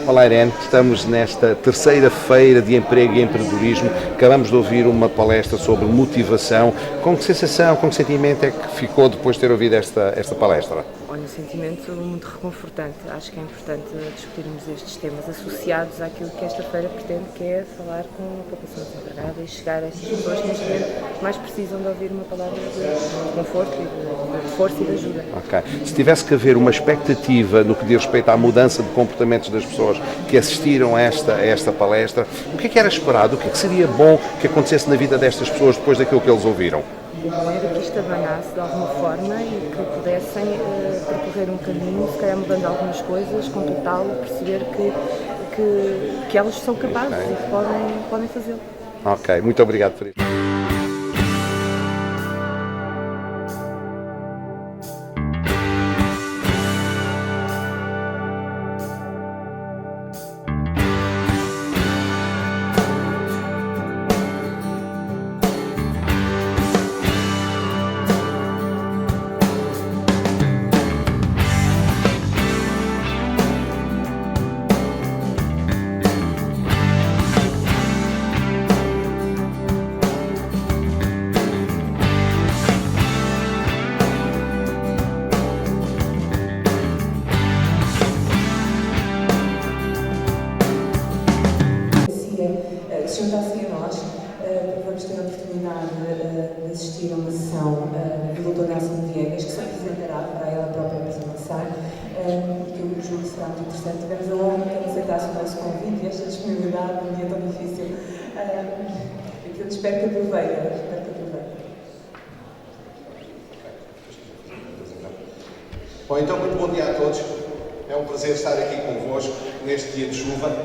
Olá Irene, estamos nesta terceira feira de emprego e empreendedorismo. Acabamos de ouvir uma palestra sobre motivação. Com que sensação, com que sentimento é que ficou depois de ter ouvido esta palestra? Olha, um sentimento muito reconfortante. Acho que é importante discutirmos estes temas associados àquilo que esta feira pretende, que é falar com a população desempregada e chegar a estas pessoas que neste momento mais precisam de ouvir uma palavra de conforto e de força e de ajuda. Ok. Se tivesse que haver uma expectativa no que diz respeito à mudança de comportamentos das pessoas que assistiram a esta palestra, o que era esperado? O que seria bom que acontecesse na vida destas pessoas depois daquilo que eles ouviram? Era que isto abanasse de alguma forma e que pudessem percorrer um caminho, se calhar mudando algumas coisas, completá-lo, perceber que elas são capazes e que podem fazê-lo. Ok, muito obrigado por isso. Que se juntassem a nós, vamos ter a oportunidade de assistir a uma sessão do Dr. Nelson Viegas, que se apresentará para ela própria apresentar, que eu julgo que será muito interessante. Tivemos a honra de ter aceitasse o nosso convite e esta disponibilidade num dia tão difícil. Eu espero que aproveite. Bom, então, muito bom dia a todos. É um prazer estar aqui convosco neste dia de chuva.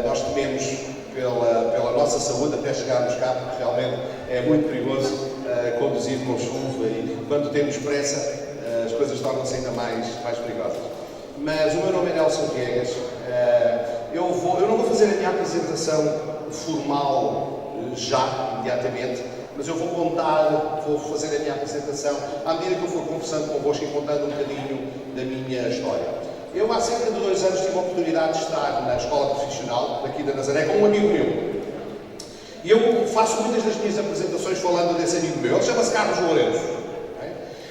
Nós tememos pela nossa saúde até chegarmos cá, porque realmente é muito perigoso conduzir com chuva e quando temos pressa as coisas tornam-se ainda mais perigosas. Mas o meu nome é Nelson Viegas. Eu não vou fazer a minha apresentação formal já, imediatamente, mas eu vou fazer a minha apresentação à medida que eu for conversando convosco e contando um bocadinho da minha história. Eu, há cerca de 2 anos, tive a oportunidade de estar na escola profissional daqui da Nazaré com um amigo meu. E eu faço muitas das minhas apresentações falando desse amigo meu. Ele chama-se Carlos Lourenço. Okay?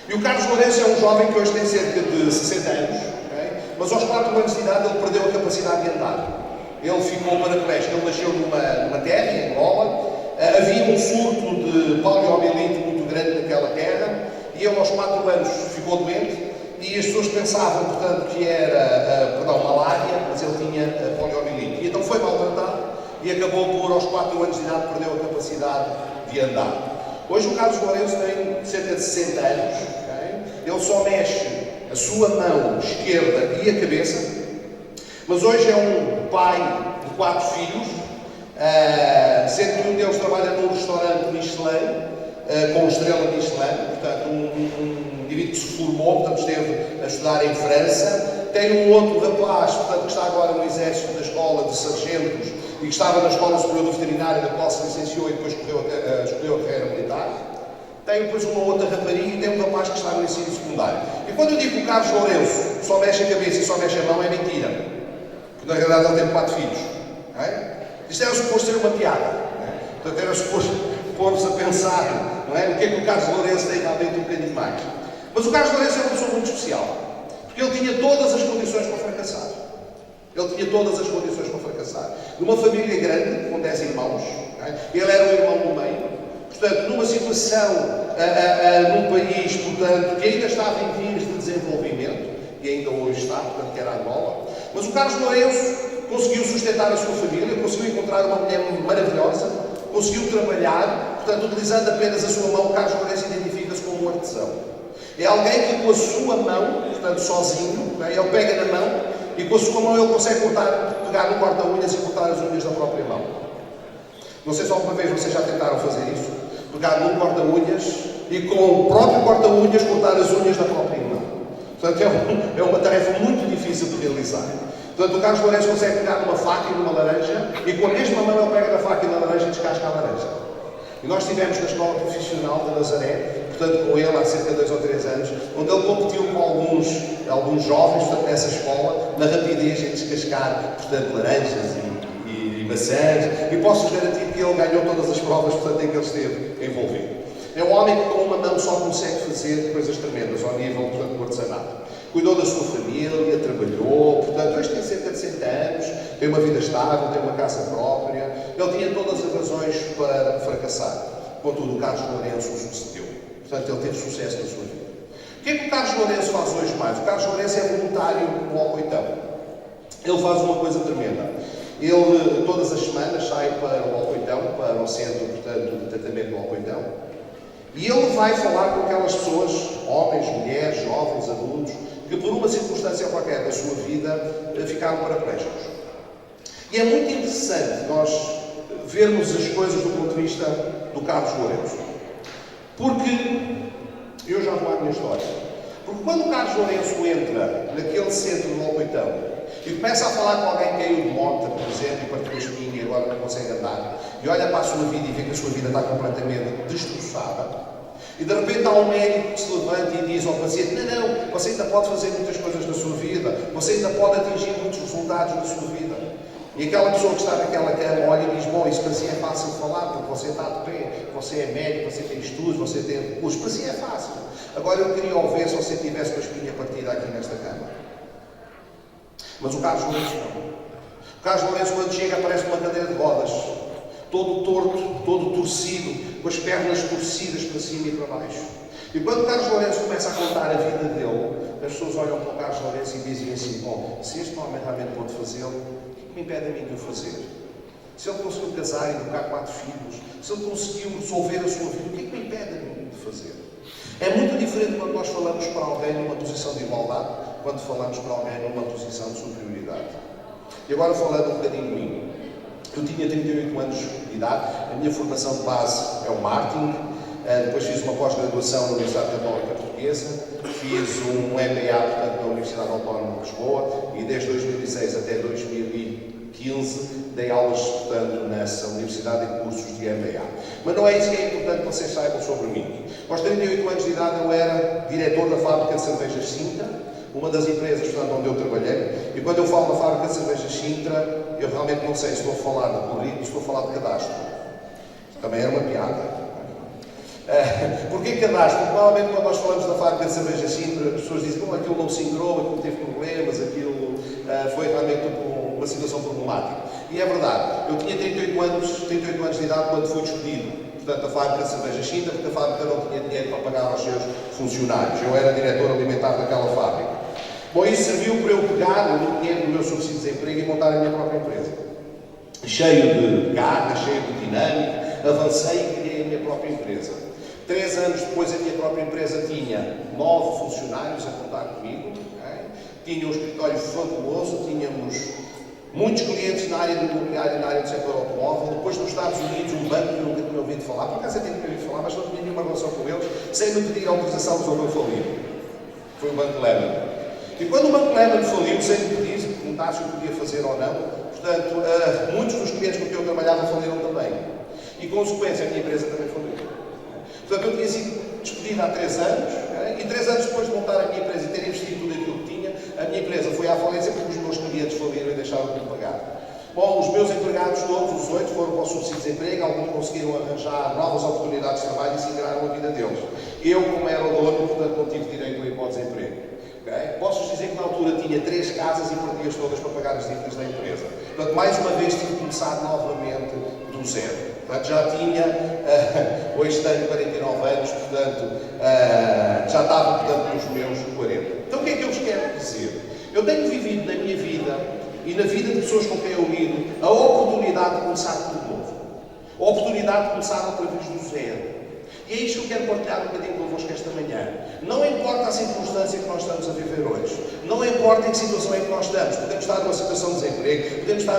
E o Carlos Lourenço é um jovem que hoje tem cerca de 60 anos, okay? Mas aos 4 anos de idade ele perdeu a capacidade de andar. Ele ficou paraplégico. Ele nasceu numa terra, em Angola. Havia um surto de poliomielite muito grande naquela terra e ele aos 4 anos ficou doente. E as pessoas pensavam, portanto, que era, malária, mas ele tinha poliomielite. E então foi maltratado e acabou por, aos 4 anos de idade, perdeu a capacidade de andar. Hoje o Carlos Lourenço tem cerca de 60 anos, okay? Ele só mexe a sua mão esquerda e a cabeça, mas hoje é um pai de 4 filhos, sendo que um deles trabalha num restaurante Michelin, com estrela Michelin, portanto, um indivíduo que se formou, portanto, esteve a estudar em França. Tem um outro rapaz, portanto, que está agora no exército da escola de sargentos e que estava na Escola Superior de Veterinária, da qual se licenciou e depois escolheu a carreira militar. Tem depois uma outra rapariga e tem um rapaz que está no ensino secundário. E quando eu digo que o Carlos Lourenço só mexe a cabeça e só mexe a mão, é mentira. Porque na realidade ele tem 4 filhos. Okay? Isto era suposto ser uma piada. Okay? Portanto, era suposto pôr-vos a pensar, não é? O que é que o Carlos Lourenço tem realmente um bocadinho mais. Mas o Carlos Lourenço é uma pessoa muito especial, porque ele tinha todas as condições para fracassar. Ele tinha todas as condições para fracassar. Numa família grande, com 10 irmãos, okay? Ele era o irmão do meio, portanto, numa situação, num país, portanto, que ainda estava em vias de desenvolvimento, e ainda hoje está, portanto, que era Angola. Mas o Carlos Lourenço conseguiu sustentar a sua família, conseguiu encontrar uma mulher maravilhosa, conseguiu trabalhar, portanto, utilizando apenas a sua mão. O Carlos Lourenço identifica-se como um artesão. É alguém que com a sua mão, portanto, sozinho, ele pega na mão e com a sua mão ele consegue pegar no corta-unhas e cortar as unhas da própria mão. Não sei se alguma vez vocês já tentaram fazer isso, pegar num corta-unhas e com o próprio corta-unhas cortar as unhas da própria mão. Portanto, é uma tarefa muito difícil de realizar. Portanto, o Carlos Lourenço consegue pegar numa faca e numa laranja e com a mesma mão ele pega na faca e na laranja e descasca a laranja. E nós estivemos na escola profissional de Nazaré, portanto, com ele há cerca de 2 ou 3 anos, onde ele competiu com alguns jovens, portanto, nessa escola, na rapidez em descascar, portanto, laranjas e maçãs, e posso garantir que ele ganhou todas as provas, portanto, em que ele esteve envolvido. É um homem que com uma mão só consegue fazer coisas tremendas ao nível, portanto, do artesanato. Cuidou da sua família, trabalhou, portanto, hoje tem cerca de 60 anos, tem uma vida estável, tem uma casa própria, ele tinha todas as razões para fracassar. Contudo, o Carlos Lourenço o sucedeu. Portanto, ele teve sucesso na sua vida. O que é que o Carlos Lourenço faz hoje mais? O Carlos Lourenço é voluntário no Alcoitão. Ele faz uma coisa tremenda. Ele, todas as semanas, sai para o Alcoitão, para o centro, portanto, de tratamento do Alcoitão, e ele vai falar com aquelas pessoas, homens, mulheres, jovens, adultos, que por uma circunstância qualquer da sua vida ficaram paraplégicos. E é muito interessante nós vermos as coisas do ponto de vista do Carlos Lourenço. Porque, eu já vou à minha história, porque quando o Carlos Lourenço entra naquele centro do Alcoitão e começa a falar com alguém que caiu de moto, por exemplo, e partiu a espinha e agora não consegue andar, e olha para a sua vida e vê que a sua vida está completamente destroçada, e de repente há um médico que se levanta e diz ao paciente: não, você ainda pode fazer muitas coisas na sua vida, você ainda pode atingir muitos resultados na sua vida. E aquela pessoa que está naquela cama olha e diz: bom, isso para si é fácil falar, porque você está de pé, você é médico, você tem estudos, você tem recursos, para si é fácil. Agora eu queria ouvir se você tivesse com a espinha partida aqui nesta cama. Mas o Carlos Lourenço não. O Carlos Lourenço, quando chega, aparece numa cadeira de rodas, todo torto, todo torcido, com as pernas torcidas para cima e para baixo. E quando o Carlos Lourenço começa a contar a vida dele, as pessoas olham para o Carlos Lourenço e dizem assim: bom, se este homem realmente pode fazê-lo, o que me impede a mim de o fazer? Se ele conseguiu casar e educar 4 filhos, se ele conseguiu resolver a sua vida, o que me impede a mim de fazer? É muito diferente quando nós falamos para alguém numa posição de igualdade, quando falamos para alguém numa posição de superioridade. E agora falando um bocadinho de mim. Eu tinha 38 anos de idade, a minha formação de base é o marketing, depois fiz uma pós-graduação na Universidade Católica Portuguesa, fiz um MBA, portanto, na Universidade Autónoma de Lisboa, e desde 2006 até 2015 dei aulas, portanto, nessa universidade em cursos de MBA. Mas não é isso que é importante que vocês saibam sobre mim. Aos 38 anos de idade eu era diretor da fábrica de cervejas Sintra, uma das empresas, portanto, onde eu trabalhei, e quando eu falo na fábrica de cervejas Sintra, eu realmente não sei se estou a falar de currículo, estou a falar de cadastro. Também era uma piada. Porquê cadastro? Normalmente quando nós falamos da fábrica de cerveja Sintra, as pessoas dizem: bom, aquilo não se integrou, aquilo teve problemas, aquilo foi realmente uma situação problemática. E é verdade, eu tinha 38 anos de idade quando fui despedido, portanto, da fábrica de cerveja Sintra, porque a fábrica não tinha dinheiro para pagar aos seus funcionários. Eu era diretor alimentar daquela fábrica. Bom, isso serviu para eu pegar o dinheiro do meu subsídio de desemprego e montar a minha própria empresa. Cheio de garra, cheio de dinâmica, avancei e criei a minha própria empresa. 3 anos depois, a minha própria empresa tinha 9 funcionários a contar comigo, tinha um escritório fabuloso, tínhamos muitos clientes na área do imobiliário e na área do setor automóvel. Depois, nos Estados Unidos, um banco que eu nunca tinha ouvido falar, por acaso eu tinha ouvido falar, mas não tinha nenhuma relação com eles, sem me pedir autorização, resolveu falir. Foi o Banco Lehman. E quando o Banco Lehman faliu, sem me pedir, se me perguntasse se eu podia fazer ou não, portanto, muitos dos clientes com quem eu trabalhava faliram também. E, consequência, a minha empresa também faliu. Portanto, eu tinha sido despedido há 3 anos, e 3 anos depois de montar a minha empresa e ter investido tudo aquilo que tinha, a minha empresa foi à falência porque os meus clientes faliram e deixaram de me pagar. Bom, os meus empregados todos, os 8, foram para o subsídio de desemprego, alguns conseguiram arranjar novas oportunidades de trabalho e se integraram a vida deles. Eu, como era o dono, portanto, não tive direito a ir para o desemprego. Posso dizer que na altura tinha 3 casas e perdi-as todas para pagar as dívidas da empresa. Portanto, mais uma vez tive que começar novamente do zero. Portanto, já tinha, hoje tenho 49 anos, portanto, já estava, portanto, nos meus 40. Então, o que é que eu vos quero dizer? Eu tenho vivido na minha vida e na vida de pessoas com quem eu lido a oportunidade de começar tudo novo. A oportunidade de começar outra vez do zero. E é isto que eu quero partilhar um bocadinho convosco esta manhã. Não importa a circunstância que nós estamos a viver hoje. Não importa em que situação é que nós estamos. Podemos estar numa situação de desemprego, podemos estar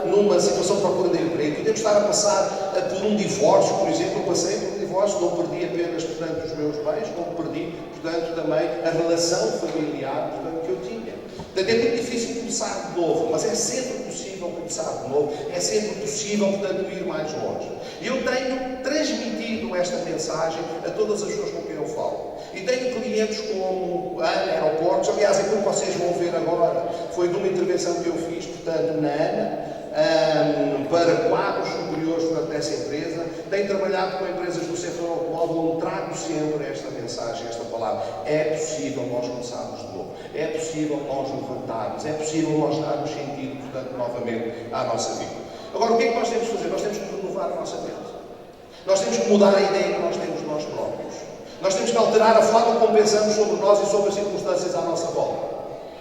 numa situação de procura de emprego, podemos estar a passar por um divórcio, por exemplo. Eu passei por um divórcio, não perdi apenas, portanto, os meus bens, como perdi, portanto, também a relação familiar, portanto, que eu tinha. Portanto, é muito difícil começar de novo, mas é sempre possível começar de novo, é sempre possível, portanto, ir mais longe. E eu tenho transmitido esta mensagem a todas as pessoas com quem eu falo. E tenho clientes como Ana, Aeroportos, aliás, aquilo que vocês vão ver agora foi de uma intervenção que eu fiz, portanto, na Ana, para quadros superiores durante essa empresa. Tenho trabalhado com empresas do setor automóvel, onde trago sempre esta mensagem, esta palavra. É possível nós começarmos de novo, é possível nós levantarmos, é possível nós darmos sentido, portanto, novamente à nossa vida. Agora, o que é que nós temos que fazer? Nós temos que renovar a nossa mente. Nós temos que mudar a ideia que nós temos de nós próprios. Nós temos que alterar a forma como pensamos sobre nós e sobre as circunstâncias à nossa volta.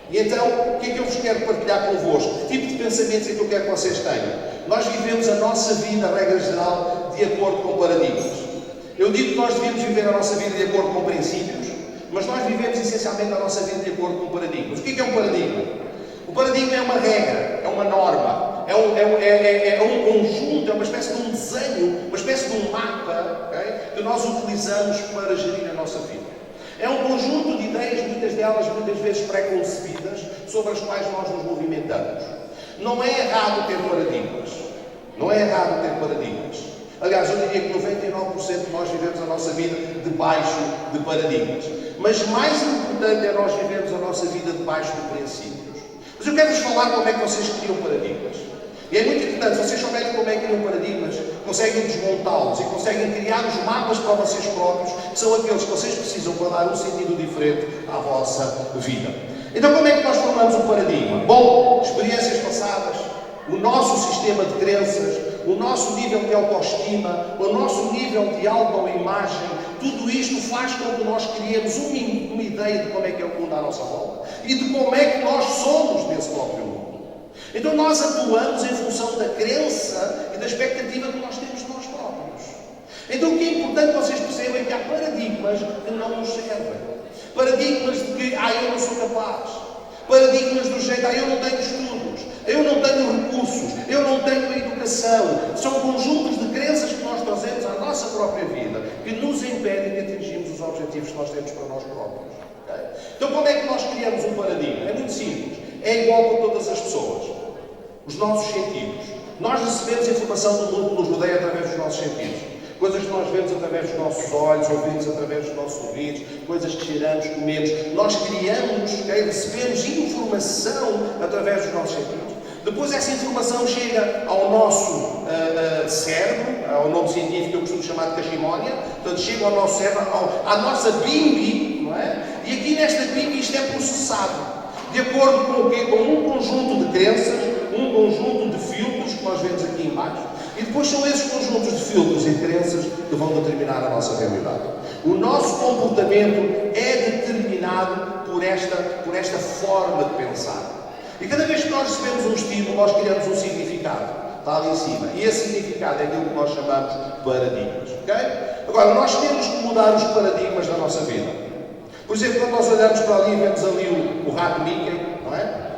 E então, o que é que eu vos quero partilhar convosco? Que tipo de pensamentos é que eu quero que vocês tenham? Nós vivemos a nossa vida, a regra geral, de acordo com paradigmas. Eu digo que nós devemos viver a nossa vida de acordo com princípios, mas nós vivemos essencialmente a nossa vida de acordo com paradigmas. O que é um paradigma? O paradigma é uma regra, é uma norma, é um conjunto, é uma espécie de um desenho, uma espécie de um mapa, okay, que nós utilizamos para gerir a nossa vida. É um conjunto de ideias, muitas delas, muitas vezes pré-concebidas, sobre as quais nós nos movimentamos. Não é errado ter paradigmas. Não é errado ter paradigmas. Aliás, eu diria que 99% de nós vivemos a nossa vida debaixo de paradigmas. Mas mais importante é nós vivermos a nossa vida debaixo de princípios. Mas eu quero-vos falar como é que vocês criam paradigmas. E é muito importante, se vocês souberem como é que criam paradigmas, conseguem desmontá-los e conseguem criar os mapas para vocês próprios, que são aqueles que vocês precisam para dar um sentido diferente à vossa vida. Então, como é que nós formamos um paradigma? Bom, experiências passadas, o nosso sistema de crenças, o nosso nível de autoestima, o nosso nível de autoimagem, tudo isto faz com que nós criemos uma ideia de como é que é o mundo à nossa volta e de como é que nós somos nesse próprio mundo. Então nós atuamos em função da crença e da expectativa que nós temos de nós próprios. Então o que é importante que vocês percebam é que há paradigmas que não nos servem. Paradigmas de que, eu não sou capaz. Paradigmas do jeito, eu não tenho estudos, eu não tenho recursos, eu não tenho educação. São conjuntos de crenças que nós trazemos à nossa própria vida, que nos impedem de atingirmos os objetivos que nós temos para nós próprios. Okay? Então como é que nós criamos um paradigma? É muito simples. É igual para todas as pessoas. Os nossos sentidos. Nós recebemos informação do mundo que nos rodeia através dos nossos sentidos. Coisas que nós vemos através dos nossos olhos, ouvimos através dos nossos ouvidos, coisas que cheiramos, comemos. Nós criamos, recebemos informação através dos nossos sentidos. Depois essa informação chega ao nosso cérebro, ao nome científico que eu costumo chamar de cachimónia, portanto chega ao nosso cérebro, à nossa bimbi, não é? E aqui nesta bimbi isto é processado. De acordo com o quê? Com um conjunto de crenças, um conjunto de filtros que nós vemos aqui embaixo, e depois são esses conjuntos de filtros e crenças que vão determinar a nossa realidade. O nosso comportamento é determinado por esta forma de pensar. E cada vez que nós recebemos um estímulo, nós criamos um significado. Está ali em cima. E esse significado é aquilo que nós chamamos de paradigmas. Okay? Agora, nós temos que mudar os paradigmas da nossa vida. Por exemplo, quando nós olhamos para ali, vemos ali o rato Mickey, não é?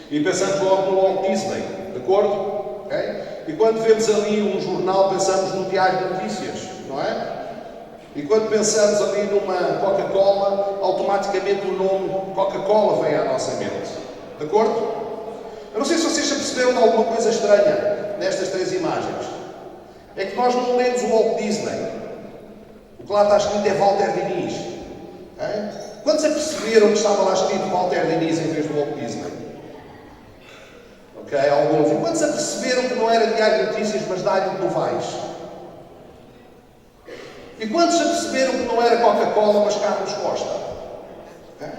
E pensamos logo no Walt Disney, de acordo? Okay? E quando vemos ali um jornal, pensamos no Diário de Notícias, não é? E quando pensamos ali numa Coca-Cola, automaticamente o nome Coca-Cola vem à nossa mente. De acordo? Eu não sei se vocês já perceberam de alguma coisa estranha nestas três imagens. É que nós não lemos o Walt Disney. O que lá está escrito é Walter Diniz. Okay? Quantos perceberam que estava lá escrito Walter Diniz em vez do Walt Disney? Ok, alguns. E quantos perceberam que não era Diário de Notícias, mas Dário de Novaes? E quantos perceberam que não era Coca-Cola, mas Carlos Costa? Okay?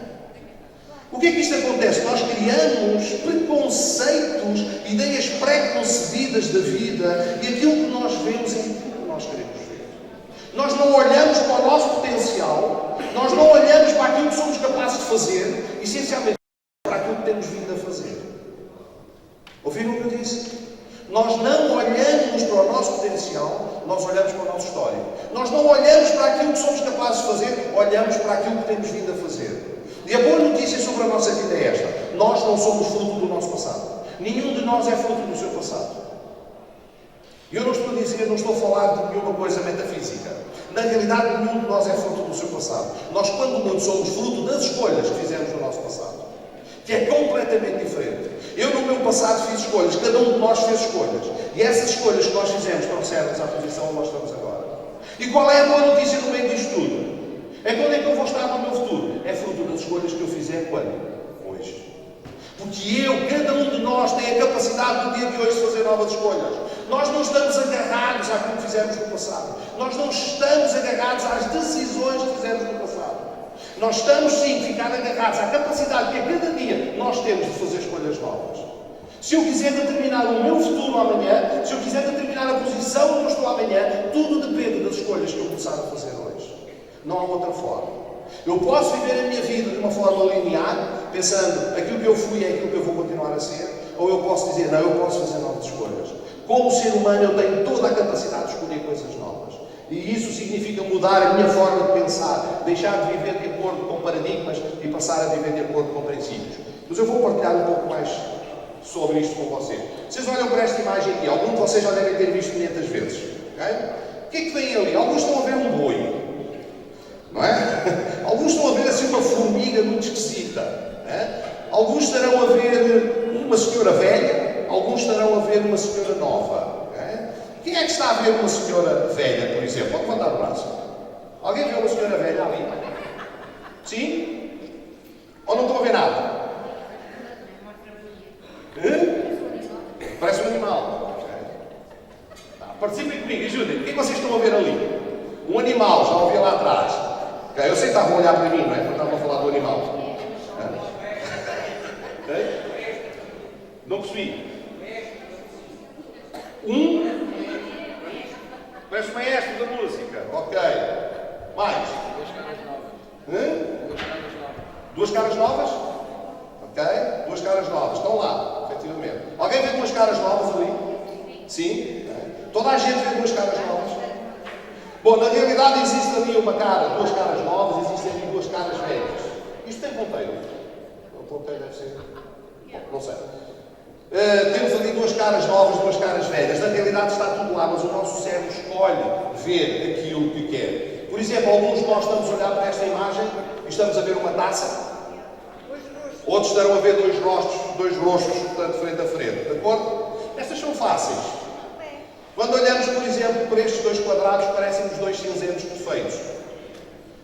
O que é que isto acontece? Nós criamos preconceitos, ideias pré-concebidas da vida, e aquilo que nós vemos é aquilo que nós queremos ver. Nós não olhamos para o nosso potencial, nós não olhamos para aquilo que somos capazes de fazer, essencialmente para aquilo que temos vindo a fazer. Ouviram o que eu disse? Nós não olhamos para o nosso potencial, nós olhamos para o nosso histórico. Nós não olhamos para aquilo que somos capazes de fazer, olhamos para aquilo que temos vindo a fazer. E a boa notícia sobre a nossa vida é esta: nós não somos fruto do nosso passado. Nenhum de nós é fruto do seu passado. E eu não estou a dizer, não estou a falar de nenhuma coisa metafísica. Na realidade, nenhum de nós é fruto do seu passado. Nós, quando muito, somos fruto das escolhas que fizemos no nosso passado. que é completamente diferente. Eu no meu passado fiz escolhas, cada um de nós fez escolhas. E essas escolhas que nós fizemos trouxeram-nos à posição onde nós estamos agora. E qual é a boa notícia no meio disto tudo? É quando é que eu vou estar no meu futuro? É fruto das escolhas que eu fizer quando? Hoje. Porque cada um de nós tem a capacidade no dia de hoje de fazer novas escolhas. Nós não estamos agarrados àquilo que fizemos no passado. Nós não estamos agarrados às decisões que fizemos no passado. Nós estamos sim a ficar agarrados à capacidade que a cada dia nós temos de fazer escolhas novas. Se eu quiser determinar o meu futuro amanhã, se eu quiser determinar a posição onde eu estou amanhã, tudo depende das escolhas que eu começar a fazer hoje. Não há outra forma. Eu posso viver a minha vida de uma forma linear, pensando aquilo que eu fui é aquilo que eu vou continuar a ser, ou eu posso dizer, não, eu posso fazer novas escolhas. Como ser humano, eu tenho toda a capacidade de escolher coisas novas. E isso significa mudar a minha forma de pensar, deixar de viver de acordo com paradigmas e passar a viver de acordo com princípios. Mas eu vou partilhar um pouco mais sobre isto com vocês. Vocês olham para esta imagem aqui, alguns de vocês já devem ter visto 500 vezes. Okay? O que é que vem ali? Alguns estão a ver um boi. Não é? Alguns estão a ver assim uma formiga muito esquisita. Alguns estarão a ver uma senhora velha, alguns estarão a ver uma senhora nova. Quem é que está a ver uma senhora velha, por exemplo? Pode levantar o braço. Alguém vê uma senhora velha ali? Sim? Ou não estão a ver nada? Parece um animal. Participem comigo, ajudem. O que é que vocês estão a ver ali? Um animal, já ouvi lá atrás. Eu sei que estavam a olhar para mim, não é? Porque estavam a falar do animal. Não percebi. Parece o maestro da música. Ok. Mais. Duas caras novas? Ok. Duas caras novas. Estão lá, efetivamente. Alguém vê duas caras novas ali? Sim. Toda a gente vê duas caras novas. Bom, na realidade existe ali uma cara, duas caras novas, existem ali duas caras velhas. Isto tem ponteiro? O ponteiro deve ser. Bom, não sei. Temos ali duas caras novas, duas caras velhas. Na realidade está tudo lá, mas o nosso cérebro escolhe ver aquilo que quer. Por exemplo, alguns de nós estamos a olhar para esta imagem e estamos a ver uma taça. Outros estarão a ver dois rostos, portanto, frente a frente. De acordo? Estas são fáceis. Quando olhamos, por exemplo, para estes dois quadrados, parecem-nos dois cinzentos perfeitos.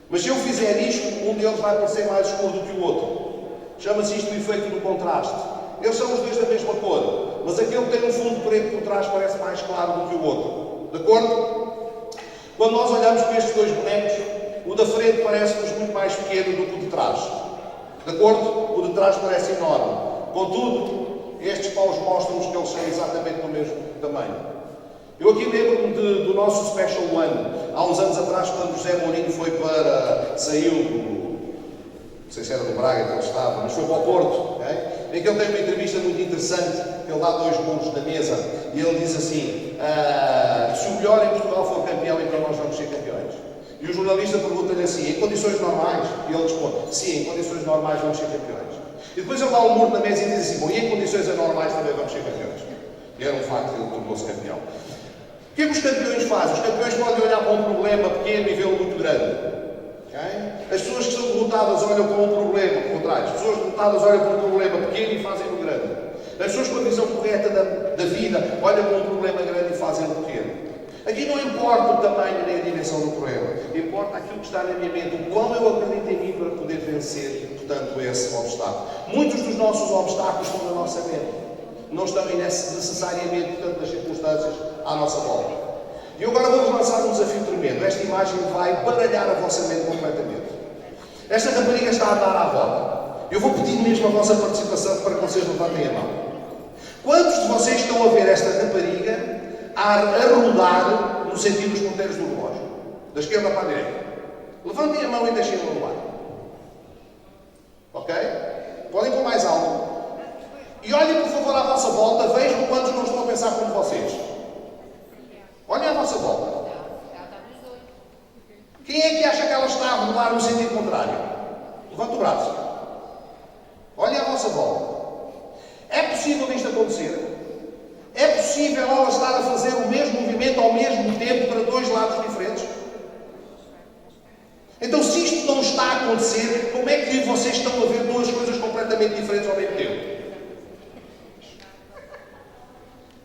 Mas se eu fizer isto, um deles vai parecer mais escuro do que o outro. Chama-se isto o efeito do contraste. Eles são os dois da mesma cor, mas aquele que tem um fundo preto por trás parece mais claro do que o outro. De acordo? Quando nós olhamos para estes dois bonecos, o da frente parece-nos muito mais pequeno do que o de trás. De acordo? O de trás parece enorme. Contudo, estes paus mostram-nos que eles são exatamente do mesmo tamanho. Eu aqui lembro-me do nosso Special One, há uns anos atrás, quando José Mourinho saiu não sei se era do Braga que ele estava, mas foi para o Porto, em que ele tem uma entrevista muito interessante, que ele dá dois bolos na mesa, e ele diz assim, se o melhor em Portugal for campeão, então nós vamos ser campeões. E o jornalista pergunta-lhe assim, em condições normais? E ele responde, sim, em condições normais vamos ser campeões. E depois ele dá um murro na mesa e diz assim, bom, e em condições anormais também vamos ser campeões. E era um facto que ele tornou-se campeão. O que é que os campeões fazem? Os campeões podem olhar para um problema pequeno e vê-lo muito grande. As pessoas que são derrotadas olham para um problema, ao contrário, as pessoas derrotadas olham para um problema pequeno e fazem-no grande. As pessoas com a visão correta da vida olham para um problema grande e fazem-no pequeno. Aqui não importa o tamanho nem a dimensão do problema, importa aquilo que está na minha mente, o quão eu acredito em mim para poder vencer, portanto, esse obstáculo. Muitos dos nossos obstáculos estão na nossa mente, não estão necessariamente, portanto, nas circunstâncias à nossa volta. E eu agora vou-vos lançar um desafio tremendo. Esta imagem vai baralhar a vossa mente completamente. Esta rapariga está a andar à volta. Eu vou pedir mesmo a vossa participação para que vocês levantem a mão. Quantos de vocês estão a ver esta rapariga a rodar no sentido dos ponteiros do relógio? Da esquerda para a direita. Levantem a mão e deixem-me rolar. Ok? Podem pôr mais alto. E olhem, por favor, à vossa volta. Vejam quantos não estão a pensar como vocês. Olhem à vossa volta. Quem é que acha que ela está a rodar no sentido contrário? Levanta o braço. Olhem à vossa volta. É possível isto acontecer? É possível ela estar a fazer o mesmo movimento ao mesmo tempo para dois lados diferentes? Então, se isto não está a acontecer, como é que vocês estão a ver duas coisas completamente completamente diferentes ao mesmo tempo.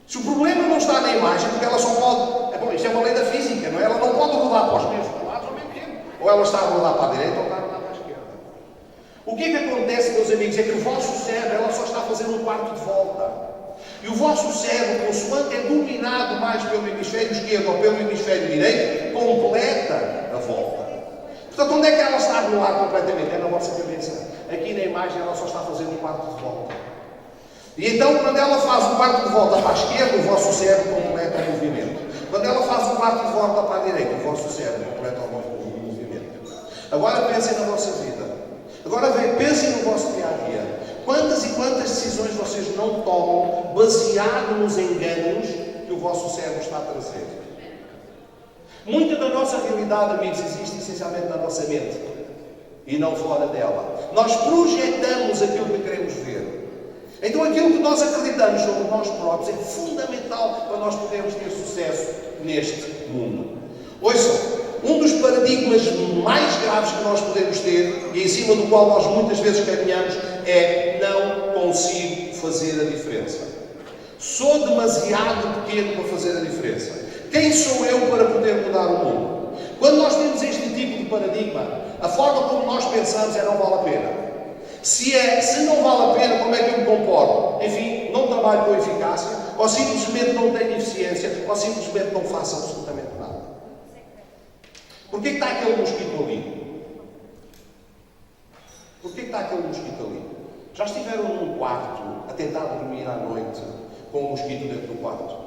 Se o problema não está na imagem, porque ela só pode... Isto é uma lei da física, não é? Ela não pode rodar para os mesmos lados ao mesmo tempo. Ou ela está a rodar para a direita ou está a rodar para a esquerda. O que é que acontece, meus amigos? É que o vosso cérebro, ela só está a fazer um quarto de volta. E o vosso cérebro, consoante é dominado mais pelo hemisfério esquerdo ou pelo hemisfério direito, completa a volta. Portanto, onde é que ela está a rolar completamente? É na vossa cabeça. Aqui na imagem ela só está a fazer um quarto de volta. E então, quando ela faz um quarto de volta para a esquerda, o vosso cérebro completa o movimento. Quando ela faz um quarto de volta para a direita, o vosso cérebro completa o movimento. Agora pensem na vossa vida. Agora pensem no vosso dia-a-dia. Quantas e quantas decisões vocês não tomam baseado nos enganos que o vosso cérebro está a trazer? Muita da nossa realidade, amigos, existe essencialmente na nossa mente e não fora dela. Nós projetamos aquilo que queremos ver. Então aquilo que nós acreditamos sobre nós próprios é fundamental para nós podermos ter sucesso neste mundo. Ouçam, um dos paradigmas mais graves que nós podemos ter, e em cima do qual nós muitas vezes caminhamos, é: não consigo fazer a diferença. Sou demasiado pequeno para fazer a diferença. Quem sou eu para poder mudar o mundo? Quando nós temos este tipo de paradigma, a forma como nós pensamos é: não vale a pena. Se não vale a pena, como é que eu me comporto? Enfim, não trabalho com eficácia, ou simplesmente não tenho eficiência, ou simplesmente não faço absolutamente nada. Porquê que está aquele mosquito ali? Porquê que está aquele mosquito ali? Já estiveram num quarto a tentar dormir à noite com um mosquito dentro do quarto?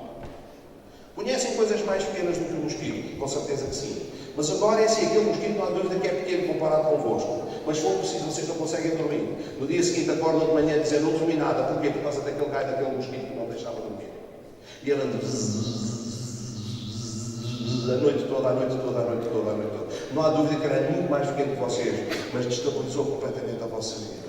Conhecem coisas mais pequenas do que o mosquito? Com certeza que sim. Mas agora é assim, aquele mosquito não há dúvida que é pequeno comparado convosco. Mas se for preciso, vocês não conseguem dormir. No dia seguinte acordam de manhã a dizer: não dormi nada. Porquê? Por causa daquele gajo, daquele mosquito que não deixava dormir. E ele anda a noite toda, a noite toda, a noite toda, a noite toda. Não há dúvida que era muito mais pequeno que vocês, mas destabilizou completamente a vossa vida.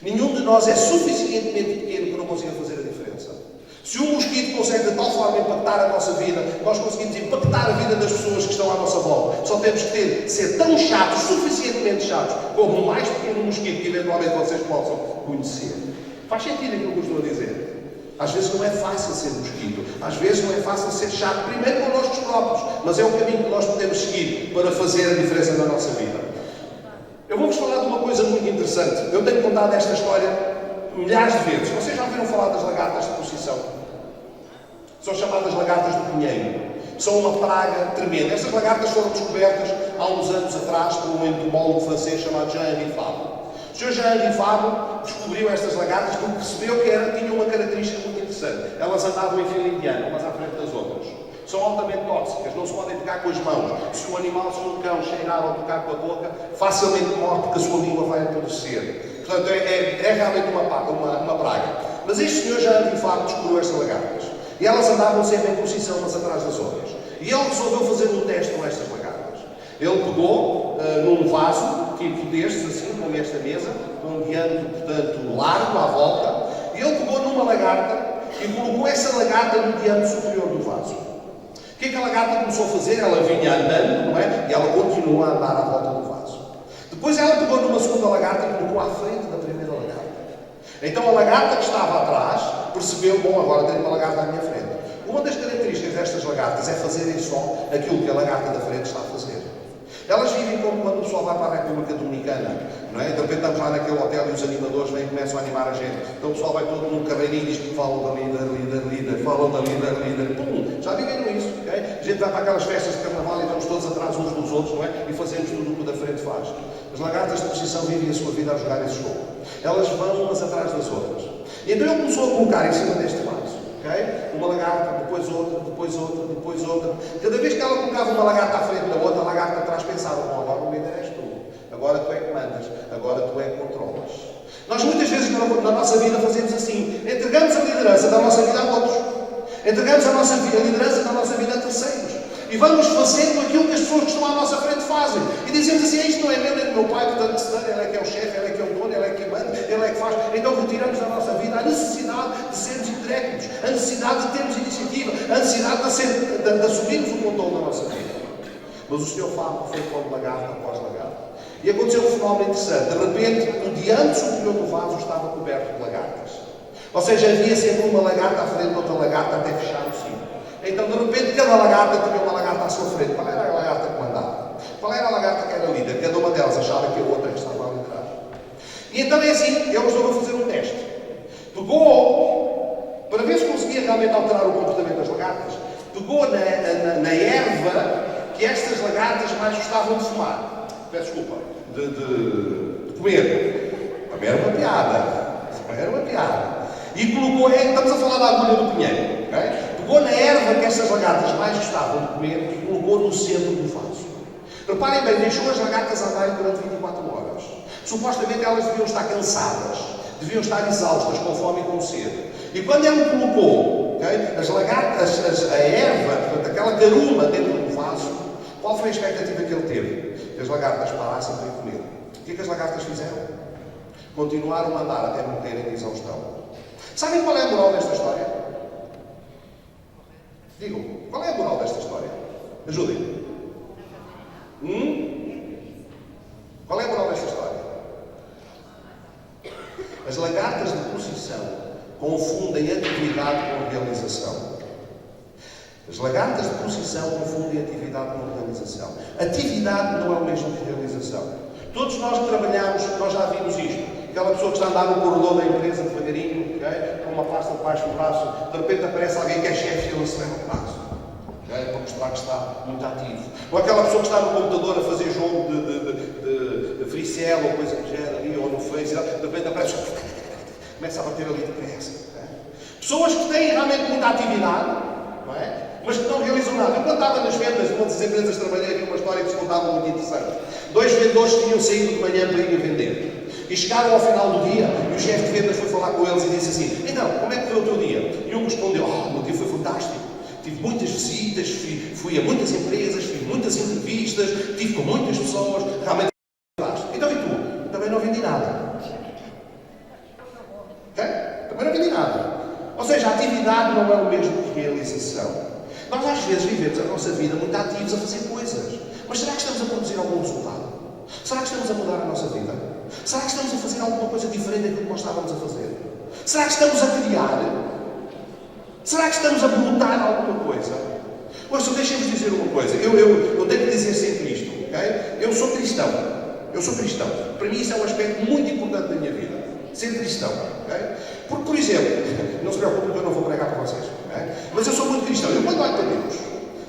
Nenhum de nós é suficientemente pequeno para não conseguir fazer a diferença. Se um mosquito consegue de tal forma impactar a nossa vida, nós conseguimos impactar a vida das pessoas que estão à nossa volta. Só temos que ser tão chatos, suficientemente chatos, como o mais pequeno mosquito que eventualmente vocês possam conhecer. Faz sentido aquilo que eu estou a dizer? Às vezes não é fácil ser mosquito. Às vezes não é fácil ser chato, primeiro connosco próprios. Mas é o caminho que nós podemos seguir para fazer a diferença na nossa vida. Eu vou-vos falar de uma coisa muito interessante. Eu tenho contado esta história milhares de vezes. Vocês já ouviram falar das lagartas de posição? São chamadas lagartas do pinheiro. São uma praga tremenda. Estas lagartas foram descobertas há uns anos atrás por um entomólogo francês chamado Jean-Henri Fabre. O Sr. Jean-Henri Fabre descobriu estas lagartas porque percebeu que tinham uma característica muito interessante. Elas andavam em fila indiana, umas à frente das outras. São altamente tóxicas, não se podem tocar com as mãos. Se um animal, se um cão cheirar ou tocar com a boca, facilmente morre porque a sua língua vai apodrecer. Portanto, é realmente uma praga. Mas este senhor Jean-Henri Fabre descobriu estas lagartas. E elas andavam sempre em posição umas atrás das outras. E ele resolveu fazer um teste com estas lagartas. Ele pegou num vaso, tipo destes, assim, como esta mesa, com um diâmetro, portanto, largo à volta, e ele pegou numa lagarta e colocou essa lagarta no diâmetro superior do vaso. O que é que a lagarta começou a fazer? Ela vinha andando, não é? E ela continua a andar à volta do vaso. Depois ela pegou numa segunda lagarta e colocou à frente da primeira lagarta. Então a lagarta que estava atrás percebeu: bom, agora tenho uma lagarta à minha frente. Uma das características destas lagartas é fazerem só aquilo que a lagarta da frente está a fazer. Elas vivem como quando o pessoal vai para a República Dominicana, não é? De repente estamos lá naquele hotel e os animadores vêm e começam a animar a gente. Então o pessoal vai todo num carreirinho e diz que falam da líder, falam da líder, pum! Já viveram isso, ok? A gente vai para aquelas festas de carnaval e estamos todos atrás uns dos outros, não é? E fazemos tudo o que o da frente faz. As lagartas de posição vivem a sua vida a jogar esse jogo. Elas vão umas atrás das outras. Então ele começou a colocar em cima deste vaso. Okay? Uma lagarta, depois outra, depois outra, depois outra. Cada vez que ela colocava uma lagarta à frente da outra, a lagarta atrás pensava: bom, agora o líder és tu. Agora tu é que mandas. Agora tu é que controlas. Nós muitas vezes na nossa vida fazemos assim. Entregamos a liderança da nossa vida a outros. Entregamos a liderança da nossa vida a terceiros. E vamos fazendo aquilo que as pessoas que estão à nossa frente fazem. E dizemos assim: isto não é meu nem do meu pai, portanto, ele é que é o chefe, ele é que é o dono, ele é que manda, ele é que faz. Então retiramos da nossa vida a necessidade de sermos intrépidos, a necessidade de termos iniciativa, a necessidade de assumirmos o controle da nossa vida. Mas o Sr. Fabre foi como lagarta após lagarta. E aconteceu um fenómeno interessante. De repente, o diante superior do vaso estava coberto de lagartas. Ou seja, havia sempre uma lagarta à frente de outra lagarta até fechar o cimo. Então, de repente, cada lagarta tinha uma lagarta à sua frente. Qual era a lagarta que mandava? Qual era a lagarta que era líder? Cada uma delas achava que a outra estava ali atrás. E então é assim, ele resolveu fazer um teste. Pegou, para ver se conseguia realmente alterar o comportamento das lagartas, pegou na erva que estas lagartas mais gostavam de fumar. Peço desculpa, de comer. Também era uma piada. Também era uma piada. E colocou, estamos a falar da agulha do pinheiro, okay? Pegou na erva que estas lagartas mais gostavam de comer e colocou no centro do vaso. Reparem bem, deixou as lagartas andarem durante 24 horas. Supostamente elas deviam estar cansadas, deviam estar exaustas, com fome e com sede. E quando ele colocou, okay, as lagartas, a erva, portanto, aquela caruma dentro do vaso, qual foi a expectativa que ele teve? Que as lagartas parassem para comer. O que é que as lagartas fizeram? Continuaram a andar até morrerem de exaustão. Sabem qual é a moral desta história? Digam, qual é a moral desta história? Ajudem. Qual é a moral desta história? As lagartas de procissão confundem atividade com realização. As lagartas de procissão confundem atividade com realização. Atividade não é o mesmo que realização. Todos nós que trabalhamos, nós já vimos isto. Aquela pessoa que está a andar no corredor da empresa devagarinho, okay, com uma pasta debaixo do braço, de repente aparece alguém que é chefe e ele acelera o braço. Okay, para mostrar que está muito ativo. Ou aquela pessoa que está no computador a fazer jogo de fricel ou coisa que gera ali, ou no Face, de repente aparece, começa a bater ali depressa. Okay? Pessoas que têm realmente muita atividade, não é? Mas que não realizam nada. Eu, quando estava nas vendas de uma das empresas que trabalhei, havia uma história que se contava muito interessante. 2 vendedores tinham saído de manhã para ir a vender. E chegaram ao final do dia e o chefe de vendas foi falar com eles e disse assim: então, como é que foi o teu dia? E um respondeu: o meu dia foi fantástico. Tive muitas visitas, fui a muitas empresas, fiz muitas entrevistas, estive com muitas pessoas, realmente foi fantástico. Então, e tu? Também não vendi nada. Ok? Também não vendi nada. Ou seja, a atividade não é o mesmo que realização. Nós às vezes vivemos a nossa vida muito ativos a fazer coisas. Mas será que estamos a produzir algum resultado? Será que estamos a mudar a nossa vida? Será que estamos a fazer alguma coisa diferente daquilo que nós estávamos a fazer? Será que estamos a criar? Será que estamos a botar alguma coisa? Olha, só deixem-vos dizer uma coisa. Eu tenho que dizer sempre isto, ok? Eu sou cristão. Eu sou cristão. Para mim isso é um aspecto muito importante da minha vida. Ser cristão, ok? Porque, por exemplo, não se preocupem que eu não vou pregar para vocês, ok? Mas eu sou muito cristão. Eu quando olho para Deus,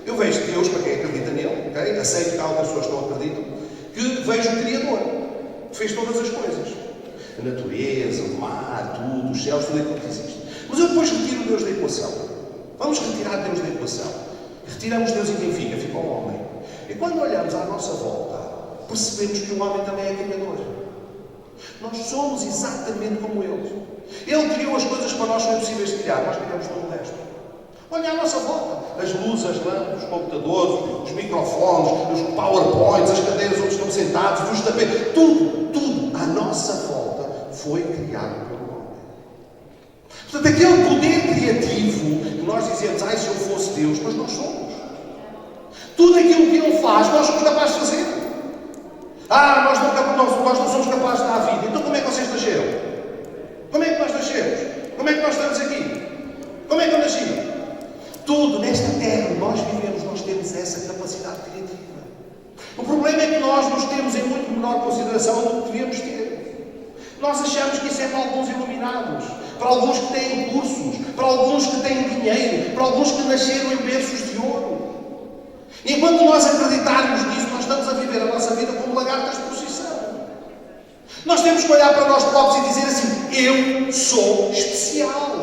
eu vejo Deus, para quem acredita nele, ok? Aceito que outras pessoas não acreditam, que vejo o Criador, que fez todas as coisas. A natureza, o mar, tudo, os céus, tudo aquilo que existe. Mas eu depois retiro Deus da equação. Vamos retirar Deus da equação. Retiramos Deus e quem fica? Fica o homem. E quando olhamos à nossa volta, percebemos que o homem também é criador. Nós somos exatamente como Ele. Ele criou as coisas que para nós são impossíveis de criar. Nós criamos todo o resto. Olha à nossa volta. As luzes, as lâmpadas, os computadores, os microfones, os powerpoints, as cadeiras onde estão sentados, os tapetes. Tudo à nossa volta foi criado pelo homem. Portanto, aquele poder criativo que nós dizemos, se eu fosse Deus, mas nós somos. Tudo aquilo que Ele faz, nós somos capazes de fazer. Nós não somos capazes de dar a vida. Então como é que vocês nasceram? Como é que nós nascemos? Como é que nós estamos aqui? Como é que eu nasci? Tudo nesta terra, nós vivemos, nós temos essa capacidade criativa. O problema é que nós nos temos em muito menor consideração do que devíamos ter. Nós achamos que isso é para alguns iluminados, para alguns que têm cursos, para alguns que têm dinheiro, para alguns que nasceram em berços de ouro. E enquanto nós acreditarmos nisso, nós estamos a viver a nossa vida como lagartas de procissão. Nós temos que olhar para nós próprios e dizer assim: eu sou especial.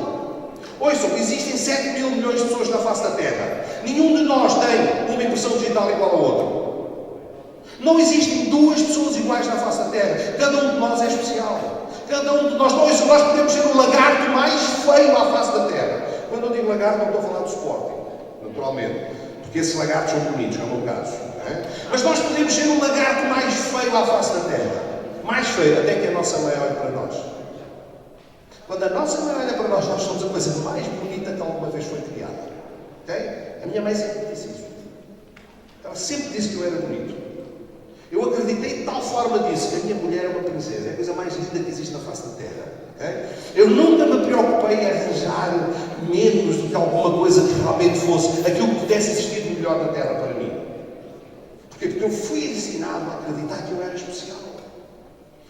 Ouçam, existem 7 mil milhões de pessoas na face da Terra. Nenhum de nós tem uma impressão digital igual ao outro. Não existem 2 pessoas iguais na face da Terra. Cada um de nós é especial. Cada um de nós, ouçam, nós podemos ser o lagarto mais feio à face da Terra. Quando eu digo lagarto, não estou a falar do Sporting, naturalmente. Porque esses lagartos são bonitos, é o meu caso. Mas nós podemos ser o lagarto mais feio à face da Terra. Mais feio, até que a nossa mãe olhe para nós. Quando a nossa mãe olha para nós, nós somos a coisa mais bonita que alguma vez foi criada. Okay? A minha mãe sempre disse isso. Ela sempre disse que eu era bonito. Eu acreditei de tal forma disso que a minha mulher é uma princesa, é a coisa mais linda que existe na face da terra. Okay? Eu nunca me preocupei em arranjar menos do que alguma coisa que realmente fosse aquilo que pudesse existir de melhor na terra para mim. Porquê? Porque eu fui ensinado a acreditar que eu era especial.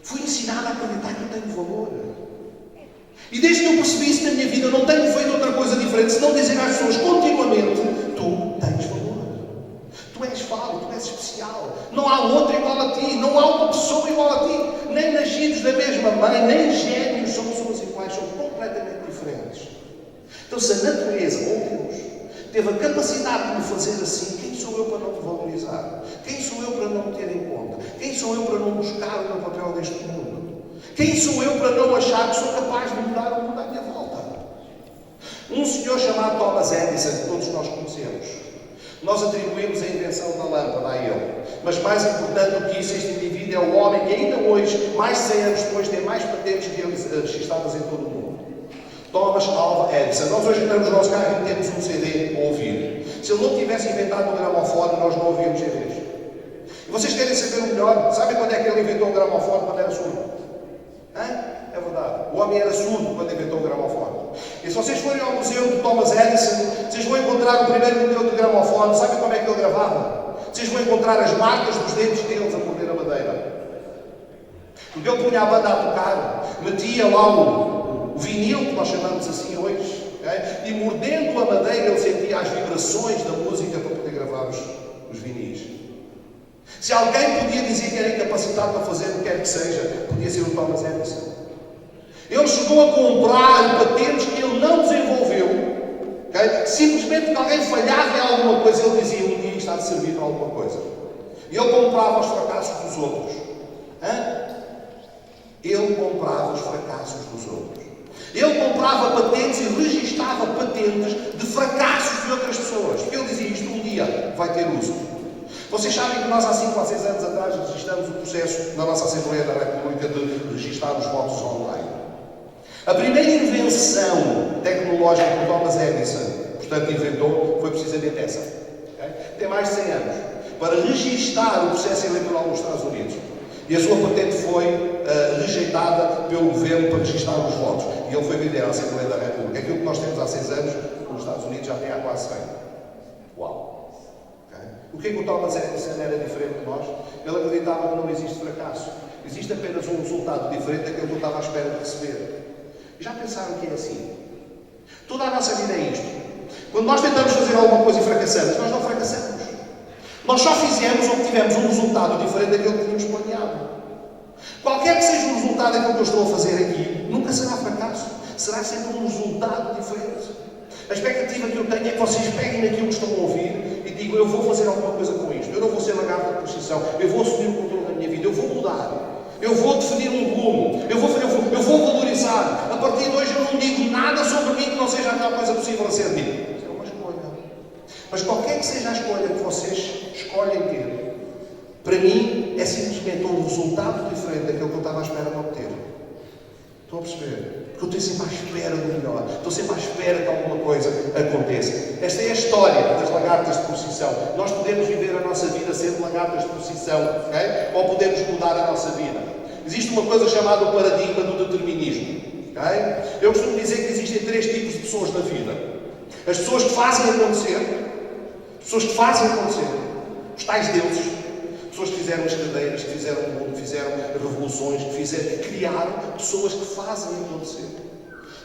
Fui ensinado a acreditar que eu tenho valor. E desde que eu percebi isso na minha vida, eu não tenho feito outra coisa diferente senão dizer às pessoas continuamente: tu tens valor. Tu és válido, tu és especial. Não há outro igual a ti. Não há uma pessoa igual a ti. Nem nascidos da mesma mãe, nem gêmeos são pessoas iguais. São completamente diferentes. Então, se a natureza, ou Deus, teve a capacidade de me fazer assim, quem sou eu para não te valorizar? Quem sou eu para não me ter em conta? Quem sou eu para não buscar o meu papel neste mundo? Quem sou eu para não achar que sou capaz de mudar o mundo à minha volta? Um senhor chamado Thomas Edison, que todos nós conhecemos, nós atribuímos a invenção da lâmpada a ele. Mas mais importante do que isso, este indivíduo é o homem que ainda hoje, mais de 100 anos depois, tem mais patentes registradas em todo o mundo. Thomas Alva Edison. Nós hoje entramos no nosso carro e temos um CD a ouvir. Se ele não tivesse inventado o gramofone, nós não ouvíamos CDs. E vocês querem saber o melhor? Sabem quando é que ele inventou o gramofone? Quando era surdo. É verdade. O homem era surdo quando inventou o gramofone. E se vocês forem ao museu de Thomas Edison, vocês vão encontrar o primeiro modelo de gramofone. Sabem como é que ele gravava? Vocês vão encontrar as marcas dos dentes deles a morder a madeira. Porque ele punha a banda a tocar, metia lá o vinil, que nós chamamos assim hoje, okay? E mordendo a madeira ele sentia as vibrações da música para poder gravar os vinis. Se alguém podia dizer que era incapacitado para fazer o que quer que seja, podia ser o Thomas Edison. Ele chegou a comprar patentes que ele não desenvolveu, okay? Simplesmente porque alguém falhava em alguma coisa, ele dizia: um dia está a servir para alguma coisa. E ele comprava os fracassos dos outros. Ele comprava os fracassos dos outros. Ele comprava patentes e registava patentes de fracassos de outras pessoas. Ele dizia: isto um dia vai ter uso. Vocês sabem que nós há 5 ou 6 anos atrás registramos o processo na nossa Assembleia da República de registrar os votos online. A primeira invenção tecnológica que o Thomas Edison, portanto, inventou foi precisamente essa. Okay? Tem mais de 100 anos. Para registar o processo eleitoral nos Estados Unidos. E a sua patente foi rejeitada pelo governo para registrar os votos. E ele foi vender à Assembleia da República. Aquilo que nós temos há 6 anos, nos Estados Unidos já tem há quase 100. Uau! Okay? O que é que o Thomas Edison era diferente de nós? Ele acreditava que não existe fracasso. Existe apenas um resultado diferente daquele que eu estava à espera de receber. E já pensaram que é assim? Toda a nossa vida é isto. Quando nós tentamos fazer alguma coisa e fracassamos, nós não fracassamos. Nós só fizemos ou obtivemos um resultado diferente daquele que tínhamos planeado. Qualquer que seja o resultado daquilo que eu estou a fazer aqui, nunca será fracasso. Será sempre um resultado diferente. A expectativa que eu tenho é que vocês peguem naquilo que estão a ouvir e digam: eu vou fazer alguma coisa com isto. Eu não vou ser lagarto de posição. Eu vou assumir o controle da minha vida. Eu vou mudar. Eu vou definir um rumo. Eu vou valorizar. A partir de hoje eu não digo nada sobre mim que não seja a melhor coisa possível a ser dito. Isso é uma escolha. Mas qualquer que seja a escolha que vocês escolhem ter, para mim é simplesmente um resultado diferente daquilo que eu estava à espera de obter. Estão a perceber? Porque eu estou sempre à espera do melhor. Estou sempre à espera que alguma coisa aconteça. Esta é a história das lagartas de posição. Nós podemos viver a nossa vida sendo lagartas de posição, okay? Ou podemos mudar a nossa vida. Existe uma coisa chamada o paradigma do determinismo. Okay? Eu costumo dizer que existem 3 tipos de pessoas na vida. As pessoas que fazem acontecer. Pessoas que fazem acontecer. Os tais deuses. Pessoas que fizeram as cadeiras, que fizeram o mundo, que fizeram revoluções, que criaram. Pessoas que fazem acontecer.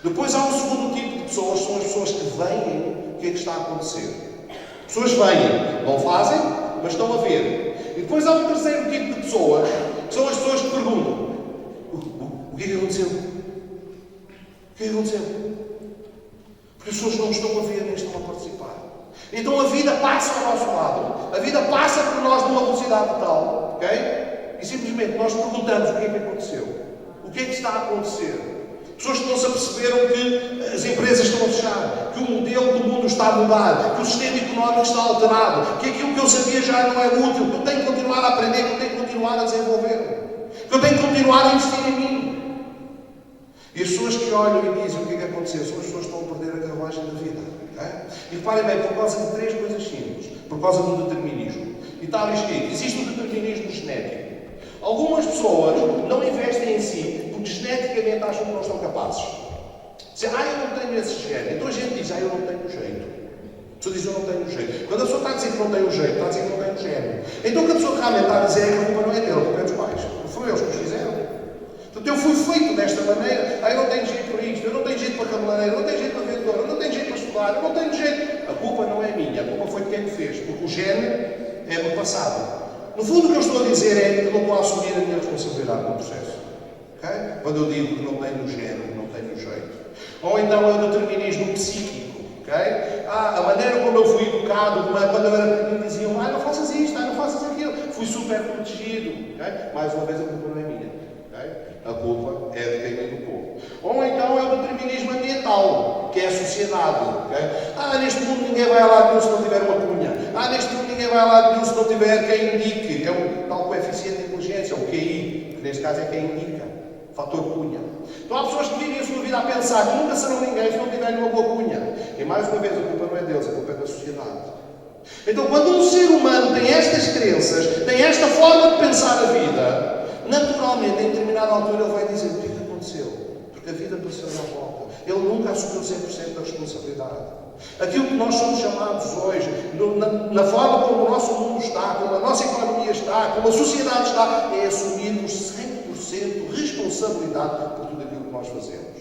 Depois há um segundo tipo de pessoas. São as pessoas que veem o que é que está a acontecer. Pessoas veem, não fazem, mas estão a ver. E depois há um terceiro tipo de pessoas, que são as pessoas que perguntam: o que é que aconteceu? O que é que aconteceu? Porque as pessoas não estão a ver nem estão a participar. Então a vida passa ao nosso lado. A vida passa por nós numa velocidade tal, ok? E simplesmente nós perguntamos: o que é que aconteceu? O que é que está a acontecer? Pessoas que não se aperceberam que as empresas estão a fechar, que o modelo do mundo está a mudar, que o sistema económico está alterado, que aquilo que eu sabia já não é útil, que eu tenho que continuar a aprender, que eu tenho que continuar a desenvolver, que eu tenho que continuar a investir em mim. E as pessoas que olham e dizem o que é que aconteceu, são as pessoas que estão a perder a carruagem da vida. Okay? E reparem bem, por causa de 3 coisas simples. Por causa do determinismo. E está ali escrito, existe um determinismo genético. Algumas pessoas não investem em si porque geneticamente acham que não estão capazes. Dizem, eu não tenho esse gene. Então a gente diz, eu não tenho jeito. A pessoa diz, eu não tenho jeito. Quando a pessoa está a dizer que não tem o jeito, está a dizer que não tem o gene. Então o que a pessoa realmente está a dizer é que a culpa não é dele, a culpa é dos pais. Foram eles que os fizeram. Portanto, eu fui feito desta maneira, eu não tenho jeito para isto, eu não tenho jeito para cabeleireiro, eu não tenho jeito para vendedor, eu não tenho jeito para estudar, eu não tenho jeito. A culpa não é minha, a culpa foi de quem me fez, porque o gene é do passado. No fundo, o que eu estou a dizer é que eu não estou a assumir a minha responsabilidade no processo. Okay? Quando eu digo que não tenho o gene, não tenho o jeito. Ou então é o determinismo psíquico. Okay? A maneira como eu fui educado, quando eu era pequeno, diziam, não faças isto, não faças aquilo. Fui super protegido. Okay? Mais uma vez, a culpa não é minha. Okay? A culpa é de quem me educou. Ou então é o determinismo ambiental, que é a sociedade. Okay? Neste mundo ninguém vai a lado nenhum se não tiver uma cunha. Neste mundo ninguém vai a lado nenhum se não tiver quem indique. É o tal coeficiente de inteligência, o QI, que neste caso é quem indica. Fator cunha. Então há pessoas que vivem a sua vida a pensar que nunca serão ninguém se não tiverem uma boa cunha. E mais uma vez, a culpa não é deles, a culpa é da sociedade. Então quando um ser humano tem estas crenças, tem esta forma de pensar a vida, naturalmente, em determinada altura, ele vai dizer, o que é que aconteceu? Porque a vida apareceu na volta. Ele nunca assumiu 100% da responsabilidade. Aquilo que nós somos chamados hoje, na forma como o nosso mundo está, como a nossa economia está, como a sociedade está, é assumirmos 100% responsabilidade por tudo aquilo que nós fazemos.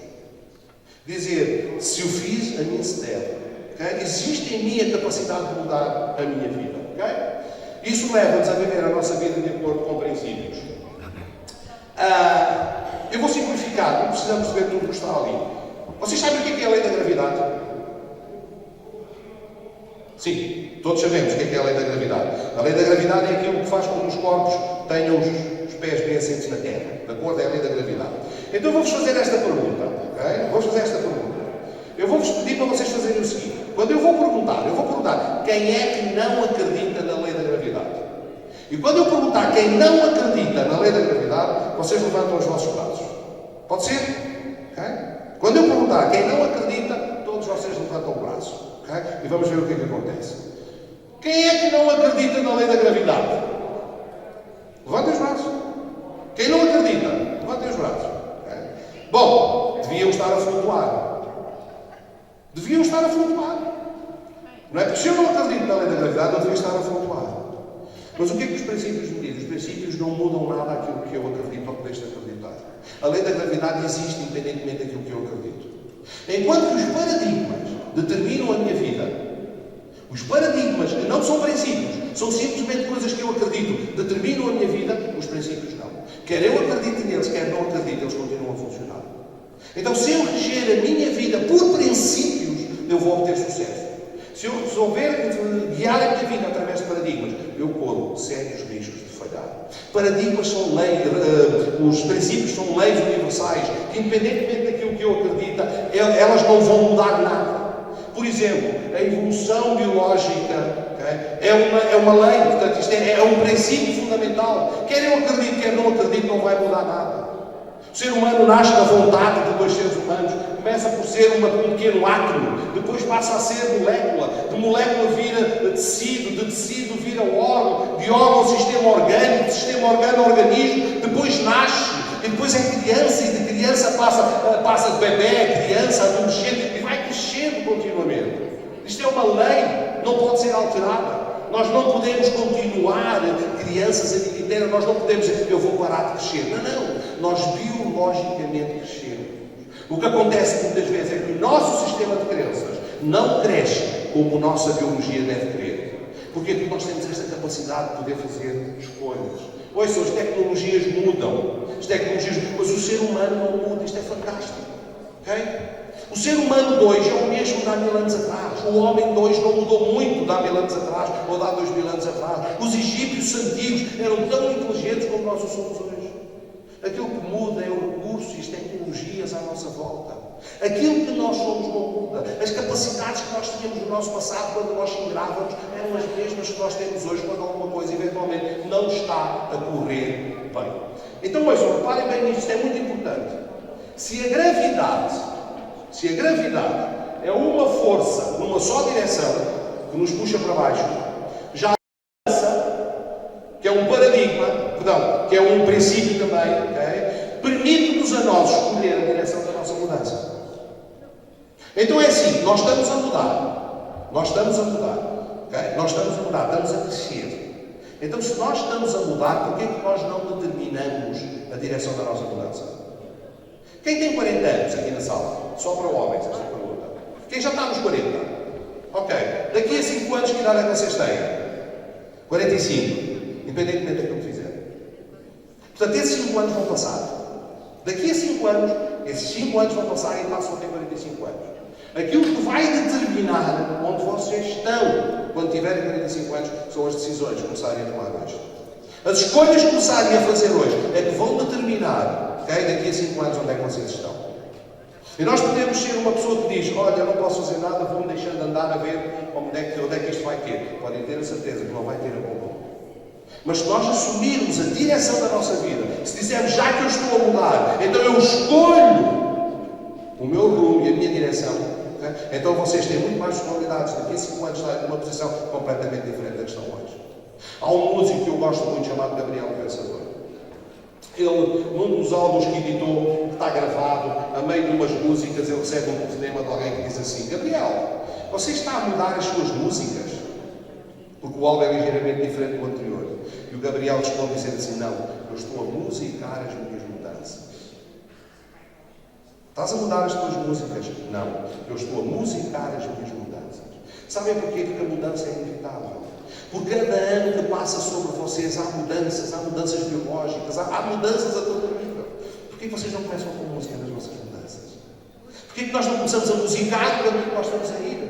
Dizer, se eu fiz, a mim se deve. Okay? Existe em mim a capacidade de mudar a minha vida. Okay? Isso leva-nos a viver a nossa vida de acordo com princípios. Eu vou simplificar, não precisamos ver tudo o que está ali. Vocês sabem o que é a lei da gravidade? Sim, todos sabemos o que é a lei da gravidade. A lei da gravidade é aquilo que faz com que os corpos tenham os pés bem assentes na terra. De acordo? É a lei da gravidade. Então eu vou-vos fazer esta pergunta. Okay? Vou-vos fazer esta pergunta. Eu vou-vos pedir para vocês fazerem o seguinte. Quando eu vou perguntar quem é que não acredita na lei da gravidade? E quando eu perguntar quem não acredita na lei da gravidade, vocês levantam os vossos braços. Pode ser? Okay? Quando eu perguntar quem não acredita, todos vocês levantam o braço. Okay? E vamos ver o que é que acontece. Quem é que não acredita na lei da gravidade? Levantem os braços. Quem não acredita, levantem os braços. Okay? Bom, deviam estar a flutuar. Deviam estar a flutuar. Não é? Porque se eu não acredito na lei da gravidade, eu devia estar a flutuar. Mas o que é que os princípios me dizem? Os princípios não mudam nada aquilo que eu acredito ou que deixo de acreditar. A lei da gravidade existe independentemente daquilo que eu acredito. Enquanto que os paradigmas determinam a minha vida, os paradigmas que não são princípios, são simplesmente coisas que eu acredito, determinam a minha vida, os princípios não. Quer eu acredite neles, quer não acredite, eles continuam a funcionar. Então, se eu reger a minha vida por princípios, eu vou obter sucesso. Se eu resolver guiar a minha vida através de paradigmas, eu corro sérios riscos de falhar. Paradigmas são leis, os princípios são leis universais, que independentemente daquilo que eu acredito, elas não vão mudar nada. Por exemplo, a evolução biológica, okay, é uma lei, portanto, isto é um princípio fundamental. Quer eu acredito, quer não acredito, não vai mudar nada. O ser humano nasce da vontade de dois seres humanos, começa por ser um pequeno átomo, depois passa a ser molécula, de molécula vira tecido, de tecido vira órgão, de órgão sistema orgânico, de sistema organo organismo, depois nasce, e depois é criança, e de criança passa de bebê, criança, adolescente, e vai crescendo continuamente. Isto é uma lei, não pode ser alterada. Nós não podemos continuar crianças a vida inteira, nós não podemos dizer eu vou parar de crescer. Não. Nós biologicamente crescemos. O que acontece muitas vezes é que o nosso sistema de crenças não cresce como a nossa biologia deve querer. Porquê? Porque nós temos esta capacidade de poder fazer escolhas. Ouçam, as tecnologias mudam. Mas o ser humano não muda. Isto é fantástico. Okay? O ser humano de hoje é o mesmo de há 1000 anos atrás. O homem de hoje não mudou muito de há 1000 anos atrás ou de há 2000 anos atrás. Os egípcios antigos eram tão inteligentes como nós o somos hoje. Aquilo que muda é o recurso e as tecnologias à nossa volta. Aquilo que nós somos não muda. As capacidades que nós tínhamos no nosso passado, quando nós sangrávamos, eram as mesmas que nós temos hoje, quando alguma coisa eventualmente não está a correr bem. Então, ouçam, reparem bem nisto, isto é muito importante. Se a gravidade é uma força numa só direção, que nos puxa para baixo, já a mudança um princípio também, okay? Permite-nos a nós escolher a direção da nossa mudança. Então é assim, nós estamos a mudar. Nós estamos a mudar. Okay? Nós estamos a mudar, estamos a crescer. Então se nós estamos a mudar, porquê é que nós não determinamos a direção da nossa mudança? Quem tem 40 anos aqui na sala? Só para homens esta pergunta. Quem já está nos 40? Ok. Daqui a 5 anos, que idade é que vocês têm? 45. Independentemente daquilo que fizerem. Portanto, esses 5 anos vão passar. Daqui a 5 anos, esses 5 anos vão passar e passam a ter 45 anos. Aquilo que vai determinar onde vocês estão quando tiverem 45 anos são as decisões que começarem a tomar hoje. As escolhas que começarem a fazer hoje é que vão determinar, okay, daqui a 5 anos onde é que vocês estão. E nós podemos ser uma pessoa que diz, olha, eu não posso fazer nada, vou-me deixando andar a ver onde é que isto vai ter. Podem ter a certeza que não vai ter a bom rumo. Mas se nós assumirmos a direção da nossa vida, se dissermos, já que eu estou a mudar, então eu escolho o meu rumo e a minha direção, okay? Então vocês têm muito mais probabilidades daqui a 5 anos estarem numa posição completamente diferente da que estão hoje. Há um músico que eu gosto muito chamado Gabriel Pensador. Ele, num dos álbuns que editou, que está gravado, a meio de umas músicas, ele recebe um telefonema de alguém que diz assim, Gabriel, você está a mudar as suas músicas? Porque o álbum é ligeiramente diferente do anterior. E o Gabriel responde dizendo assim, não, eu estou a musicar as minhas mudanças. Estás a mudar as tuas músicas? Não, eu estou a musicar as minhas mudanças. Sabem porquê? Porque a mudança é inevitável. Por cada ano que passa sobre vocês há mudanças biológicas, há mudanças a todo nível. Porquê que vocês não começam com música nas vossas mudanças? Porquê que nós não começamos a musicar o caminho que nós estamos a ir?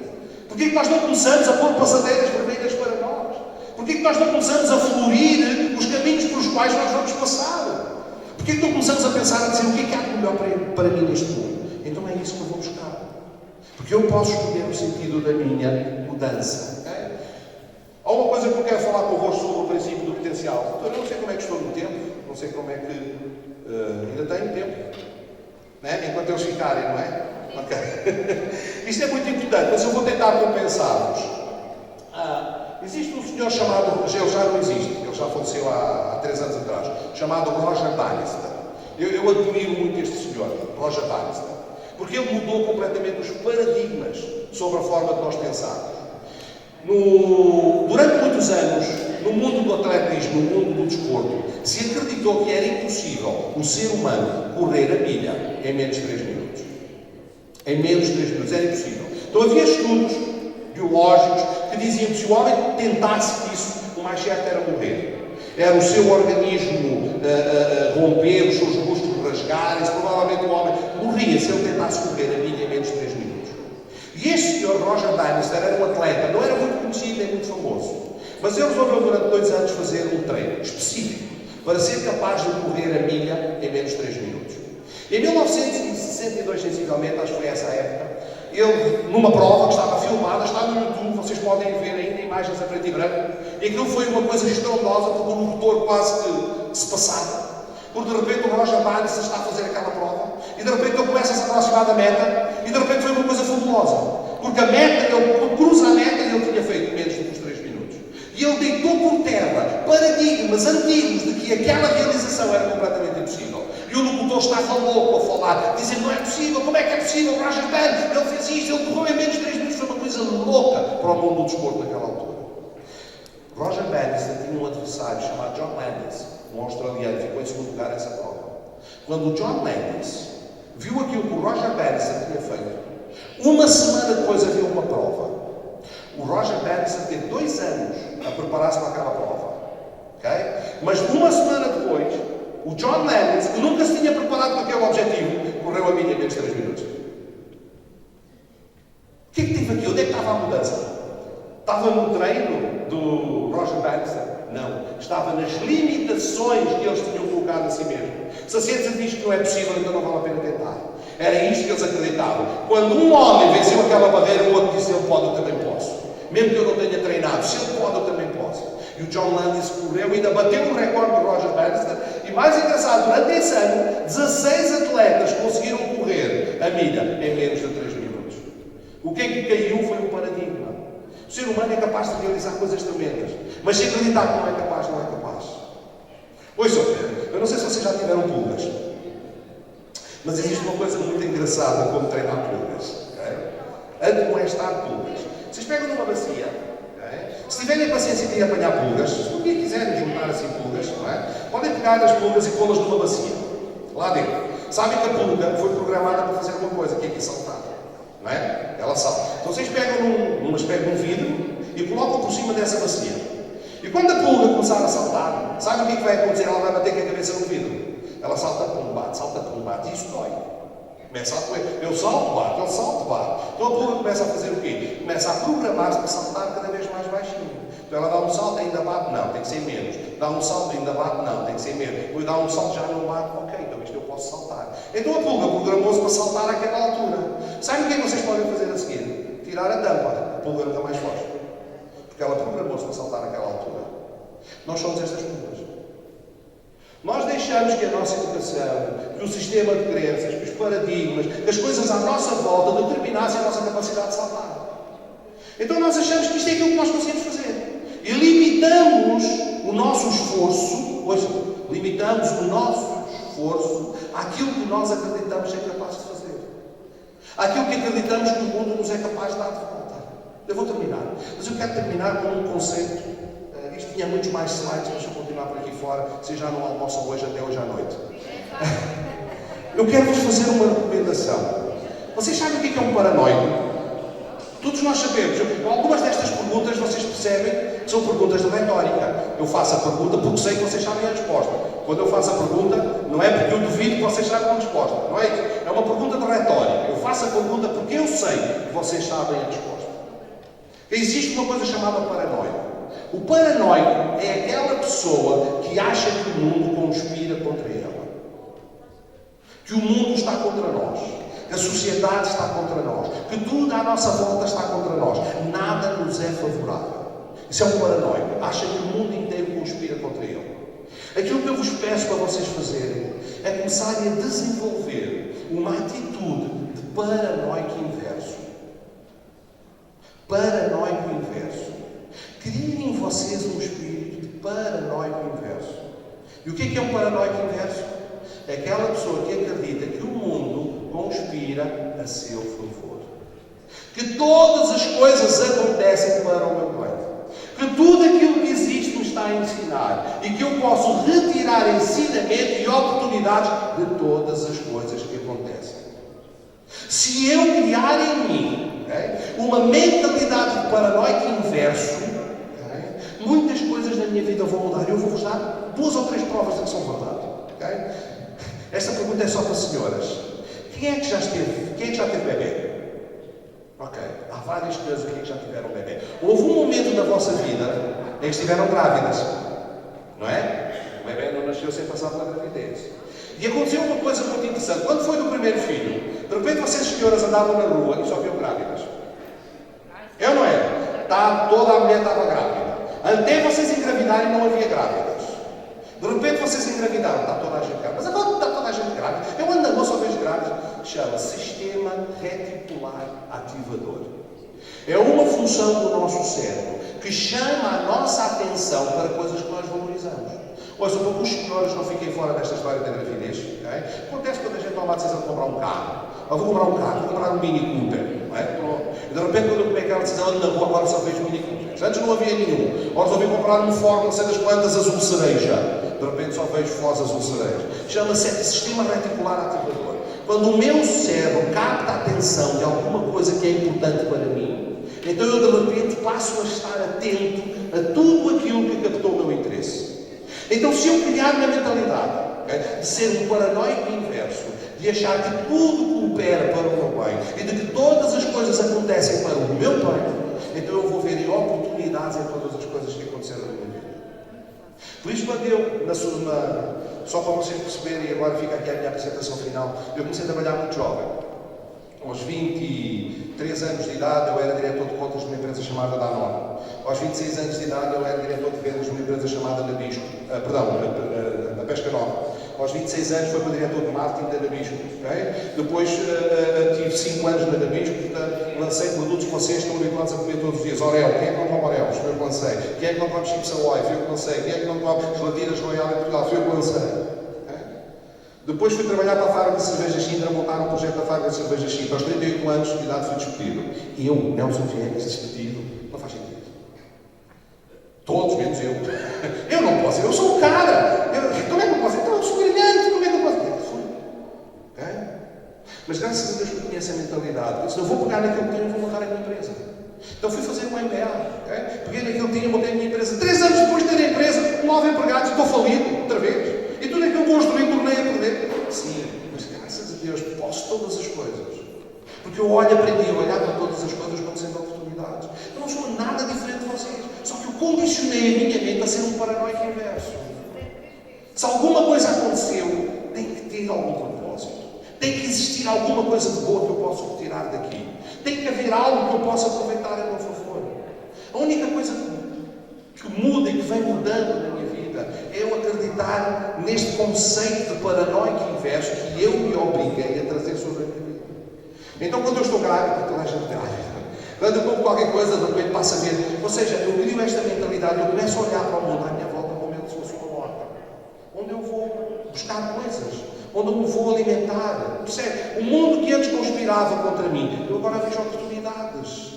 Porquê que nós não começamos a pôr passadeiras vermelhas para nós? Porquê que nós não começamos a florir os caminhos pelos quais nós vamos passar? Porquê que não começamos a pensar, a dizer, o que é que há de melhor para mim neste mundo? Então é isso que eu vou buscar. Porque eu posso escolher o sentido da minha mudança. Há uma coisa que eu quero falar convosco sobre o princípio do potencial. Eu não sei como é que estou no tempo, não sei como é que... ainda tenho tempo, né? Enquanto eles ficarem, não é? Ok. Isto é muito importante, mas eu vou tentar compensar-vos. Existe um senhor chamado... Ele já não existe, ele já faleceu há 3 anos atrás, chamado Roger Bannister. Eu admiro muito este senhor, Roger Bannister, porque ele mudou completamente os paradigmas sobre a forma de nós pensarmos. Durante muitos anos, no mundo do atletismo, no mundo do desporto, se acreditou que era impossível o ser humano correr a milha em menos de 3 minutos. Em menos de 3 minutos, era impossível. Então havia estudos biológicos que diziam que se o homem tentasse isso, o mais certo era morrer. Era o seu organismo romper, os seus músculos rasgarem-se, provavelmente o homem morria se ele tentasse correr a milha em menos de 3 minutos. E este senhor, Roger Bannister, era um atleta, não era muito conhecido nem muito famoso, mas ele resolveu durante 2 anos fazer um treino específico para ser capaz de correr a milha em menos de 3 minutos. Em 1962, sensivelmente, acho que foi essa a época, ele, numa prova que estava filmada, está no YouTube, vocês podem ver ainda imagens a preto e branco, e aquilo foi uma coisa estrondosa, porque o motor quase que se passava. Porque de repente o Roger Bannister está a fazer aquela prova, e de repente ele começa a se aproximar da meta, e de repente foi uma coisa fabulosa. Porque a meta, ele cruza a meta e ele tinha feito menos do que os 3 minutos. E ele deitou por terra paradigmas antigos de que aquela realização era completamente impossível. E o locutor estava louco a falar, dizendo, não é possível, como é que é possível? O Roger Bannister, ele fez isto, ele correu em menos de 3 minutos, foi uma coisa louca para o mundo do desporto naquela altura. Roger Bannister tinha um adversário chamado John Landis, um australiano, ficou em segundo lugar nessa prova. Quando o John Landis viu aquilo que o Roger Bannister tinha feito, uma semana depois havia uma prova. O Roger Bannister teve 2 anos a preparar-se para aquela prova. Okay? Mas uma semana depois, o John Landis, que nunca se tinha preparado para aquele objetivo, correu a milha em menos de 3 minutos. O que é que teve aqui? Onde é que estava a mudança? Estava no treino do Roger Bannister? Não. Estava nas limitações que eles tinham colocado a si mesmo. Se a ciência diz que não é possível, então não vale a pena tentar. Era isto que eles acreditavam. Quando um homem venceu aquela barreira, o outro disse, ele pode, eu também posso. Mesmo que eu não tenha treinado, se ele pode, eu também posso. E o John Landis correu e ainda bateu o recorde do Roger Bannister. E mais engraçado, durante esse ano, 16 atletas conseguiram correr a milha em menos de 3 minutos. O que é que caiu foi um paradigma. O ser humano é capaz de realizar coisas tremendas, mas se acreditar que não é capaz, não é capaz. Ouçam, Eu não sei se vocês já tiveram pulgas, mas existe uma coisa muito engraçada como treinar pulgas. Admoestar pulgas. Vocês pegam numa bacia, se tiverem a paciência de ir apanhar pulgas, se um dia quiserem juntar assim pulgas, podem pegar as pulgas e pô-las numa bacia, lá dentro. Sabem que a pulga foi programada para fazer uma coisa, que é saltar, não é? Ela salta. Então vocês pegam num vidro e colocam por cima dessa bacia. E quando a pulga começar a saltar, sabem o que vai acontecer? Ela vai bater com a cabeça no vidro. Ela salta, pum, bate, e isso dói. Começa a doer. Eu salto, bate, ele salta, bate. Então a pulga começa a fazer o quê? Começa a programar-se para saltar cada vez mais baixinho. Então ela dá um salto, ainda bate, não, tem que ser menos. Dá um salto, ainda bate, não, tem que ser menos. Depois dá um salto, já não bate, ok, então isto eu posso saltar. Então a pulga programou-se para saltar àquela altura. Sabem o que é que vocês podem fazer a seguir? Tirar a tampa. A pulga nunca mais foge. Porque ela programou-se para saltar àquela altura. Nós somos estas pulgas. Nós deixamos que a nossa educação, que o sistema de crenças, que os paradigmas, que as coisas à nossa volta determinassem a nossa capacidade de saltar. Então nós achamos que isto é aquilo que nós conseguimos fazer. E limitamos o nosso esforço, limitamos o nosso esforço àquilo que nós acreditamos ser capazes de fazer. Àquilo que acreditamos que o mundo nos é capaz de dar de volta. Eu vou terminar. Mas eu quero terminar com um conceito. Isto tinha muitos mais slides, mas eu vou continuar por aqui fora. Vocês já não almoçam hoje até hoje à noite. Eu quero-vos fazer uma recomendação. Vocês sabem o que é um paranoico? Todos nós sabemos. Algumas destas perguntas vocês percebem que são perguntas de retórica. Eu faço a pergunta porque sei que vocês sabem a resposta. Quando eu faço a pergunta, não é porque eu duvido que vocês saibam a resposta. Não é isso. É uma pergunta de retórica. Eu faço a pergunta porque eu sei que vocês sabem a resposta. Existe uma coisa chamada paranoia. O paranoico é aquela pessoa que acha que o mundo conspira contra ela. Que o mundo está contra nós. Que a sociedade está contra nós. Que tudo à nossa volta está contra nós. Nada nos é favorável. Isso é um paranoico. Acha que o mundo inteiro conspira contra ele. Aquilo que eu vos peço para vocês fazerem é começarem a desenvolver uma atitude de paranoico inverso. Paranoico inverso. Criem em vocês um espírito de paranoico inverso. E o que é um paranoico inverso? É aquela pessoa que acredita que o mundo conspira a seu favor. Que todas as coisas acontecem para o meu bem. Que tudo aquilo que existe me está a ensinar. E que eu posso retirar ensinamento e oportunidades de todas as coisas que acontecem. Se eu criar em mim uma mentalidade de paranoico inverso, muitas coisas na minha vida vão mudar. Eu vou-vos dar 2 ou 3 provas de que são verdade. Esta pergunta é só para senhoras. Quem é que já teve bebê? Ok. Há várias senhoras aqui que já tiveram bebê. Houve um momento na vossa vida em que estiveram grávidas. Não é? O bebê não nasceu sem passar pela gravidez. E aconteceu uma coisa muito interessante. Quando foi do primeiro filho, de repente vocês senhoras andavam na rua e só viam grávidas. É ou não é? Toda a mulher estava grávida. Até vocês engravidarem não havia grávidas. De repente vocês engravidaram, está toda a gente grávida. Mas agora está toda a gente grávida. Eu ando na rua, só vejo grávidas. Chama Sistema Reticular Ativador. É uma função do nosso cérebro que chama a nossa atenção para coisas que nós valorizamos. Ouça, para que os senhores não fiquem fora desta história da gravidez. Acontece quando a gente toma a decisão de comprar um carro. Eu vou comprar um carro, vou comprar um Mini Cooper. Não é? E de repente, quando eu tomei aquela decisão, ando na rua, agora só vejo Mini Coopers. Antes não havia nenhum. Agora resolvi comprar um Ford, não sei das quantas, azul cereja. De repente só vejo Ford azul cereja. Chama-se Sistema Reticular Ativador. Quando o meu cérebro capta a atenção de alguma coisa que é importante para mim, então eu de repente passo a estar atento a tudo aquilo que captou o meu interesse. Então se eu criar na mentalidade de ser um paranoico inverso, de achar que tudo coopera para o meu bem e de que todas as coisas acontecem para o meu bem, então eu vou ver oportunidades em todas as coisas que aconteceram na minha vida. Por isso, quando eu, só para vocês perceberem, e agora fica aqui a minha apresentação final, eu comecei a trabalhar muito jovem. Aos 23 anos de idade, eu era diretor de contas de uma empresa chamada Danone. Aos 26 anos de idade, eu era diretor de vendas de uma empresa chamada Nabisco. Da Pesca Nova. Aos 26 anos, foi para diretor de marketing da Nabisco. Depois, tive 5 anos na Nabisco, portanto, lancei produtos que vocês estão habituados a comer todos os dias. Oreo, quem é que não come Oreo? Foi eu que lancei. Quem é que não come Chips Ahoy? Foi eu que lancei. Quem é que não come gelatinas Royal em Portugal? Foi eu que lancei. Depois fui trabalhar para a fábrica de cervejas Sintra, montar um projeto da fábrica de cervejas Sintra. Aos 38 anos de idade fui despedido. E eu, Nelson Viegas, despedido, não faz sentido. Todos, menos eu. Eu não posso, eu sou o cara. Como é que eu posso? Então eu sou brilhante, como é que eu posso? Eu fui. Okay? Mas graças a Deus que eu conheço a mentalidade. Eu disse, não vou pegar naquilo que tenho e vou montar a minha empresa. Então fui fazer um MBA. Okay? Peguei naquilo que tinha e montei a minha empresa. 3 anos depois de ter a empresa, 9 empregados, estou falido, outra vez. E tudo aquilo que eu construí, tornei a perder. Sim, mas graças a Deus posso todas as coisas. Porque eu aprendi a olhar para todas as coisas como sendo oportunidades. Eu não sou nada diferente de vocês. Só que eu condicionei a minha mente a ser um paranoico inverso. Se alguma coisa aconteceu, tem que ter algum propósito. Tem que existir alguma coisa de boa que eu possa retirar daqui. Tem que haver algo que eu possa aproveitar a meu favor. A única coisa que muda e que vem mudando na minha vida é eu acreditar neste conceito de paranoico inverso que eu me obriguei a trazer sobre a minha vida. Então, quando eu estou grávida, toda a gente grávida. Quando eu como qualquer coisa, de repente passa a ver. Ou seja, eu crio esta mentalidade, eu começo a olhar para o mundo à minha volta como se fosse uma horta. Onde eu vou buscar coisas. Onde eu me vou alimentar. Percebe? O mundo que antes conspirava contra mim, eu agora vejo oportunidades.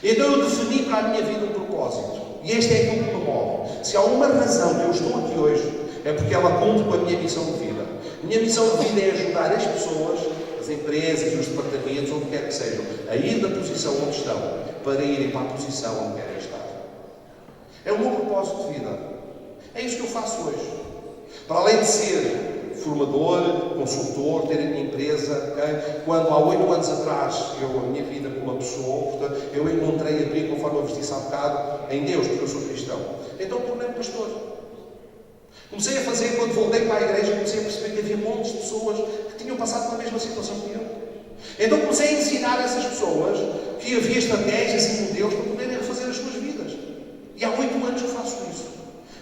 Então eu defini para a minha vida um propósito. E este é aquilo que me move. Se há uma razão que eu estou aqui hoje, é porque ela cumpre com a minha missão de vida. A minha missão de vida é ajudar as pessoas, as empresas, os departamentos, onde quer que sejam, a ir da posição onde estão, para irem para a posição onde querem estar. É o meu propósito de vida. É isso que eu faço hoje. Para além de ser formador, consultor, ter a minha empresa, okay? Quando há 8 anos atrás a minha vida colapsou, portanto, eu encontrei a Bíblia, conforme eu vos disse há bocado, em Deus, porque eu sou cristão. Então tornei-me pastor. Comecei a fazer, quando voltei para a igreja, comecei a perceber que havia montes de pessoas que tinham passado pela mesma situação que eu. Então comecei a ensinar a essas pessoas que havia estratégias e modelos para poderem refazer as suas vidas. E há 8 anos que faço isso.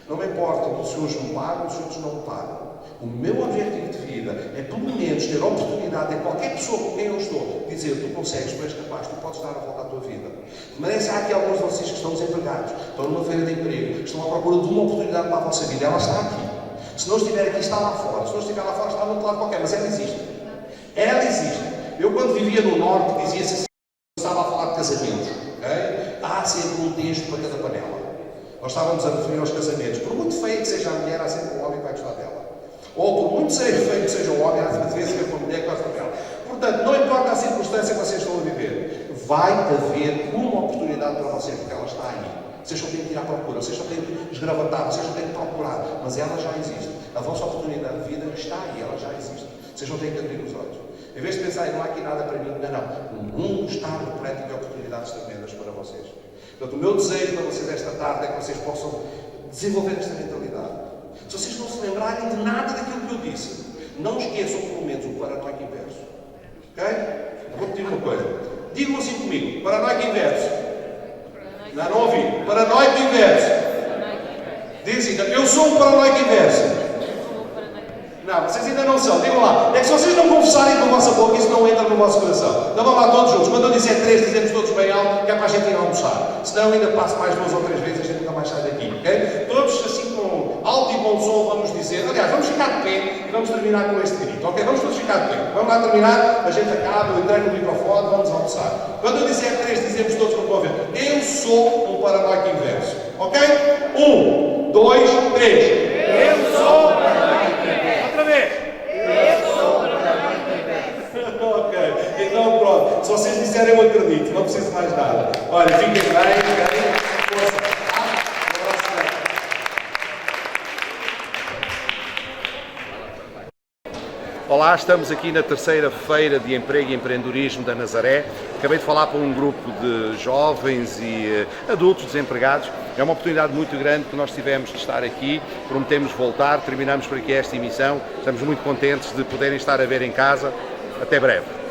Não me importa se uns me pagam, se outros não me pagam. O meu objetivo de vida é, pelo menos, ter a oportunidade de qualquer pessoa com quem eu estou dizer: tu consegues, tu és capaz, tu podes dar a volta à tua vida. De maneira que há aqui alguns de vocês que estão desempregados, estão numa feira de emprego, estão à procura de uma oportunidade para a vossa vida. Ela está aqui. Se não estiver aqui, está lá fora. Se não estiver lá fora, está no outro lado qualquer. Mas ela existe. Ela existe. Eu, quando vivia no Norte, dizia-se assim, estava a falar de casamentos. Okay? Há sempre um texto para cada panela. Nós estávamos a referir aos casamentos. Por muito feio que seja a mulher, há sempre um homem que vai gostar dela. Ou por muito feio que seja um homem, há sempre uma mulher que gosta dela. Portanto, não importa a circunstância que vocês estão a viver, vai haver uma oportunidade para vocês, porque ela está aí. Vocês só têm que ir à procura, vocês só têm que esgravatar, vocês só têm que procurar, mas ela já existe. A vossa oportunidade de vida está aí, ela já existe. Vocês não têm que abrir os olhos. Em vez de pensar, não há aqui nada para mim, não. O mundo está repleto de oportunidades tremendas para vocês. Portanto, o meu desejo para vocês esta tarde é que vocês possam desenvolver esta mentalidade. Se vocês não se lembrarem de nada daquilo que eu disse, não esqueçam pelo menos o paranoico inverso. Ok? Vou repetir uma coisa. Digam assim comigo: paranoico inverso. Não ouvi. Paranoico inverso. Dizem, eu sou um paranoico inverso. Não, vocês ainda não são. Digam lá. É que se vocês não confessarem com a vossa boca, isso não entra no vosso coração. Então vamos lá todos juntos. Quando eu disser 3, dizemos todos bem alto, que é para a gente ir almoçar. Senão ainda passo mais 2 ou 3 vezes, a gente nunca mais sai daqui. Ok? Todos assim com alto e bom som vamos dizer. Aliás, vamos ficar de pé e vamos terminar com este grito. Ok? Vamos todos ficar de pé. Vamos lá terminar, a gente acaba, eu entrego no microfone, vamos almoçar. Quando eu disser 3, dizemos todos como vão ver. Eu sou um paranoico inverso. Ok? 1, 2, 3. Eu sou o paranoico inverso. Outra vez. Eu sou o paranoico inverso. Ok. Então pronto. Se vocês disserem, eu acredito. Não preciso mais nada. Olha, fiquem bem. Força. Olá, estamos aqui na terceira feira de emprego e empreendedorismo da Nazaré. Acabei de falar para um grupo de jovens e adultos desempregados. É uma oportunidade muito grande que nós tivemos de estar aqui. Prometemos voltar, terminamos por aqui esta emissão. Estamos muito contentes de poderem estar a ver em casa. Até breve.